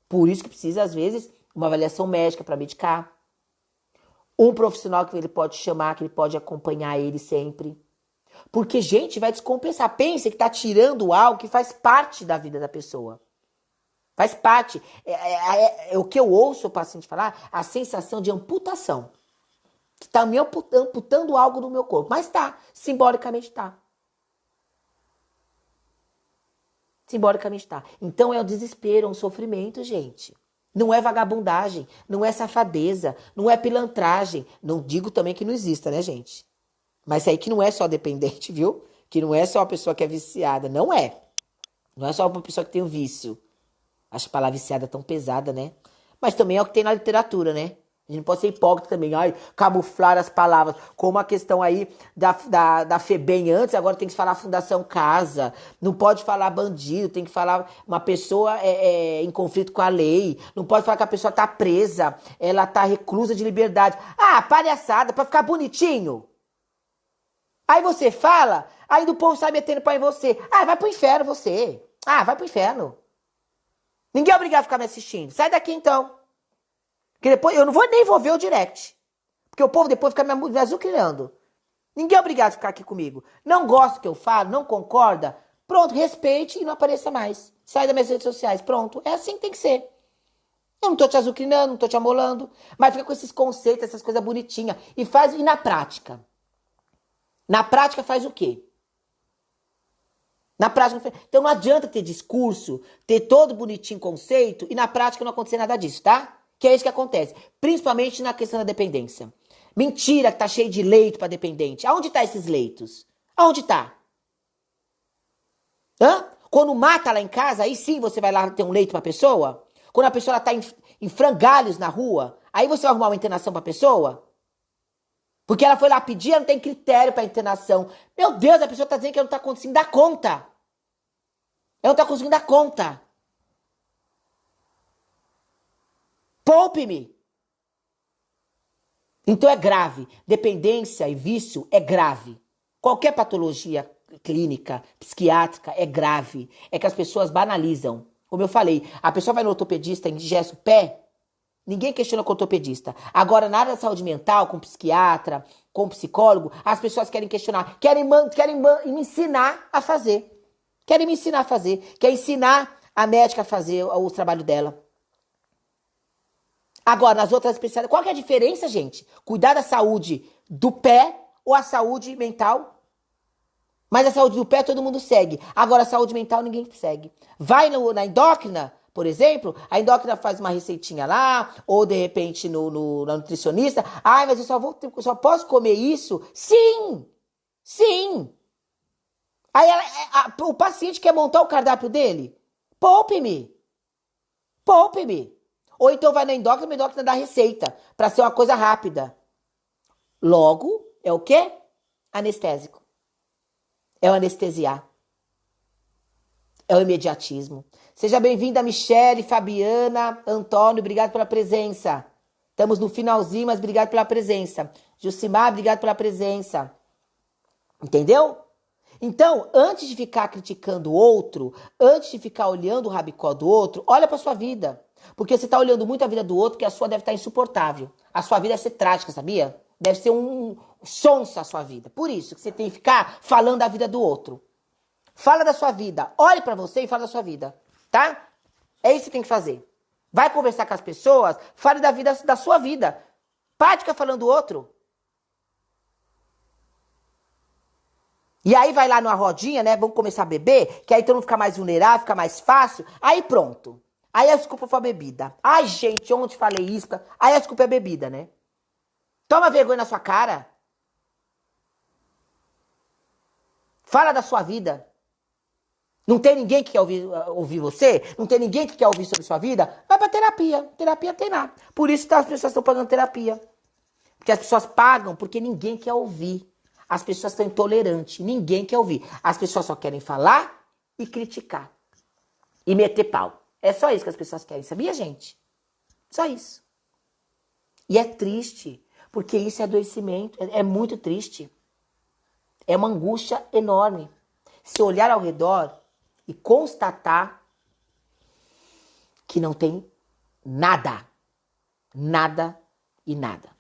Por isso que precisa, às vezes, uma avaliação médica para medicar. Um profissional que ele pode chamar, que ele pode acompanhar ele sempre. Porque, gente, vai descompensar. Pensa que está tirando algo que faz parte da vida da pessoa. Faz parte. É o que eu ouço o paciente falar, a sensação de amputação. Que está me amputando algo do meu corpo. Mas tá, simbolicamente tá. Simbolicamente tá. Então é o desespero, é um sofrimento, gente. Não é vagabundagem, não é safadeza, não é pilantragem. Não digo também que não exista, né, gente? Mas isso aí que não é só dependente, viu? Que não é só uma pessoa que é viciada. Não é. Não é só uma pessoa que tem um vício. Acho a palavra viciada tão pesada, né? Mas também é o que tem na literatura, né? A gente não pode ser hipócrita também, ai, camuflar as palavras, como a questão aí da FEBEM antes, agora tem que falar Fundação Casa, não pode falar bandido, tem que falar uma pessoa em conflito com a lei, não pode falar que a pessoa tá presa, ela tá reclusa de liberdade. Ah, palhaçada, pra ficar bonitinho. Aí você fala, aí o povo sai metendo pau em você. Ah, vai pro inferno você. Ah, vai pro inferno. Ninguém é obrigado a ficar me assistindo. Sai daqui então. Porque depois eu não vou nem vou ver o direct. Porque o povo depois fica me azucrinando. Ninguém é obrigado a ficar aqui comigo. Não gosta do que eu falo, não concorda? Pronto, respeite e não apareça mais. Sai das minhas redes sociais. Pronto, é assim que tem que ser. Eu não tô te azucrinando, não tô te amolando. Mas fica com esses conceitos, essas coisas bonitinhas. E na prática? Na prática faz o quê? Na prática, então não adianta ter discurso, ter todo bonitinho conceito e na prática não acontecer nada disso, tá? Que é isso que acontece, principalmente na questão da dependência. Mentira que tá cheio de leito para dependente. Aonde tá esses leitos? Aonde tá? Hã? Quando mata lá em casa, aí sim você vai lá ter um leito pra pessoa? Quando a pessoa tá em frangalhos na rua, aí você vai arrumar uma internação pra pessoa? Porque ela foi lá pedir, ela não tem critério para internação. Meu Deus, a pessoa tá dizendo que ela não tá conseguindo dar conta. Ela não tá conseguindo dar conta. Poupe-me. Então é grave. Dependência e vício é grave. Qualquer patologia clínica, psiquiátrica é grave. É que as pessoas banalizam. Como eu falei, a pessoa vai no ortopedista e engessa o pé, ninguém questiona com o ortopedista. Agora, na área da saúde mental, com psiquiatra, com psicólogo, as pessoas querem questionar, querem me ensinar a fazer. Querem me ensinar a fazer. Querem ensinar a médica a fazer o trabalho dela. Agora, nas outras especialidades, qual que é a diferença, gente? Cuidar da saúde do pé ou a saúde mental? Mas a saúde do pé todo mundo segue. Agora, a saúde mental ninguém segue. Vai na endócrina, por exemplo, a endócrina faz uma receitinha lá, ou de repente na nutricionista. Ai, mas eu só posso comer isso? Sim! Sim! Aí o paciente quer montar o cardápio dele? Poupe-me! Poupe-me! Ou então vai na endócrina, a endócrina dá receita, para ser uma coisa rápida. Logo, é o quê? Anestésico. É o anestesiar. É o imediatismo. Seja bem-vinda, Michele, Fabiana, Antônio, obrigado pela presença. Estamos no finalzinho, mas obrigado pela presença. Jucimar, obrigado pela presença. Entendeu? Então, antes de ficar criticando o outro, antes de ficar olhando o rabicó do outro, olha pra sua vida. Porque você tá olhando muito a vida do outro, que a sua deve estar insuportável. A sua vida deve ser trágica, sabia? Deve ser um sonso a sua vida. Por isso que você tem que ficar falando da vida do outro. Fala da sua vida. Olhe pra você e fala da sua vida. Tá? É isso que você tem que fazer. Vai conversar com as pessoas, fale da vida da sua vida. Para de ficar falando do outro. E aí vai lá numa rodinha, né? Vamos começar a beber, que aí todo mundo fica mais vulnerável, fica mais fácil. Aí pronto. Aí a desculpa foi a bebida. Ai, gente, ontem falei isso. Aí a desculpa é a bebida, né? Toma vergonha na sua cara. Fala da sua vida. Não tem ninguém que quer ouvir você? Não tem ninguém que quer ouvir sobre sua vida? Vai pra terapia. Terapia tem lá. Por isso que as pessoas estão pagando terapia. Porque as pessoas pagam porque ninguém quer ouvir. As pessoas estão intolerantes. Ninguém quer ouvir. As pessoas só querem falar e criticar. E meter pau. É só isso que as pessoas querem. Sabia, gente? Só isso. E é triste. Porque isso é adoecimento. É muito triste. É uma angústia enorme. Se olhar ao redor e constatar que não tem nada. Nada e nada.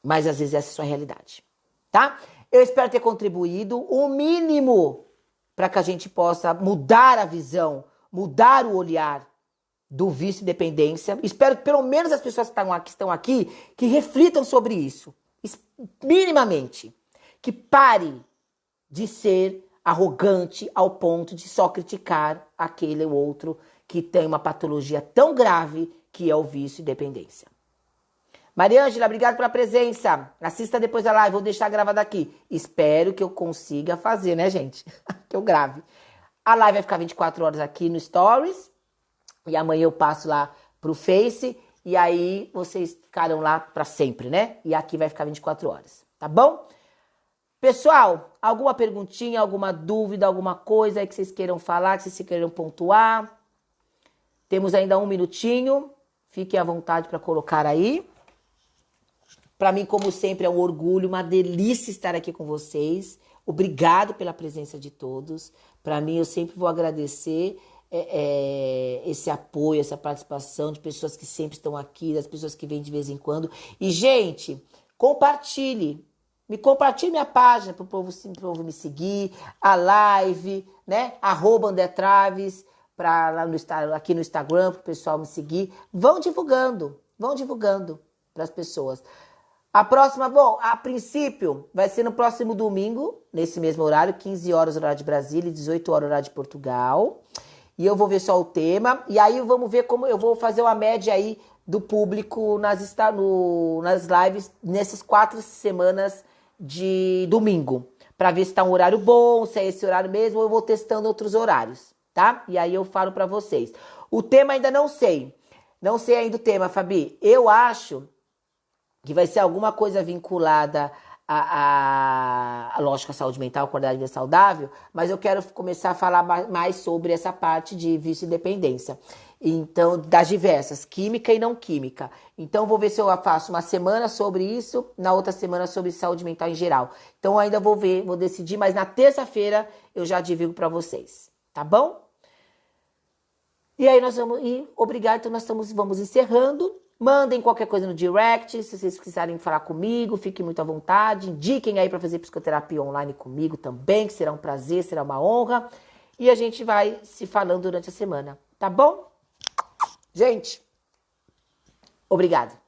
Mas às vezes essa é a sua realidade. Tá? Eu espero ter contribuído o mínimo para que a gente possa mudar a visão, mudar o olhar do vício e dependência. Espero que pelo menos as pessoas que estão aqui que reflitam sobre isso. Minimamente. Que pare de ser arrogante ao ponto de só criticar aquele ou outro que tem uma patologia tão grave que é o vício e dependência. Mariângela, obrigado pela presença. Assista depois a live, vou deixar gravada aqui. Espero que eu consiga fazer, né, gente? Que eu grave. A live vai ficar 24 horas aqui no Stories. E amanhã eu passo lá pro Face. E aí vocês ficarão lá pra sempre, né? E aqui vai ficar 24 horas, tá bom? Pessoal, alguma perguntinha, alguma dúvida, alguma coisa aí que vocês queiram falar, que vocês queiram pontuar? Temos ainda um minutinho. Fiquem à vontade para colocar aí. Para mim, como sempre, é um orgulho, uma delícia estar aqui com vocês. Obrigado pela presença de todos. Para mim, eu sempre vou agradecer esse apoio, essa participação de pessoas que sempre estão aqui, das pessoas que vêm de vez em quando. E, gente, compartilhe. Compartilhe minha página para o povo me seguir, a live, né? @AndréTraves, aqui no Instagram, para o pessoal me seguir. Vão divulgando para as pessoas. A próxima, bom, a princípio, vai ser no próximo domingo, nesse mesmo horário, 15 horas horário de Brasília e 18 horas horário de Portugal. E eu vou ver só o tema. E aí vamos ver como eu vou fazer uma média aí do público nas lives nessas 4 semanas de domingo. Para ver se tá um horário bom, se é esse horário mesmo, ou eu vou testando outros horários, tá? E aí eu falo para vocês. O tema ainda não sei. Não sei ainda o tema, Fabi. Eu acho que vai ser alguma coisa vinculada a lógico, a saúde mental, qualidade de vida saudável, mas eu quero começar a falar mais sobre essa parte de vício e dependência. Então, das diversas, química e não química. Então, vou ver se eu faço uma semana sobre isso, na outra semana sobre saúde mental em geral. Então, ainda vou decidir, mas na terça-feira eu já divulgo para vocês, tá bom? E aí obrigado, então vamos encerrando. Mandem qualquer coisa no direct, se vocês quiserem falar comigo, fiquem muito à vontade. Indiquem aí para fazer psicoterapia online comigo também, que será um prazer, será uma honra. E a gente vai se falando durante a semana, tá bom? Gente, obrigada.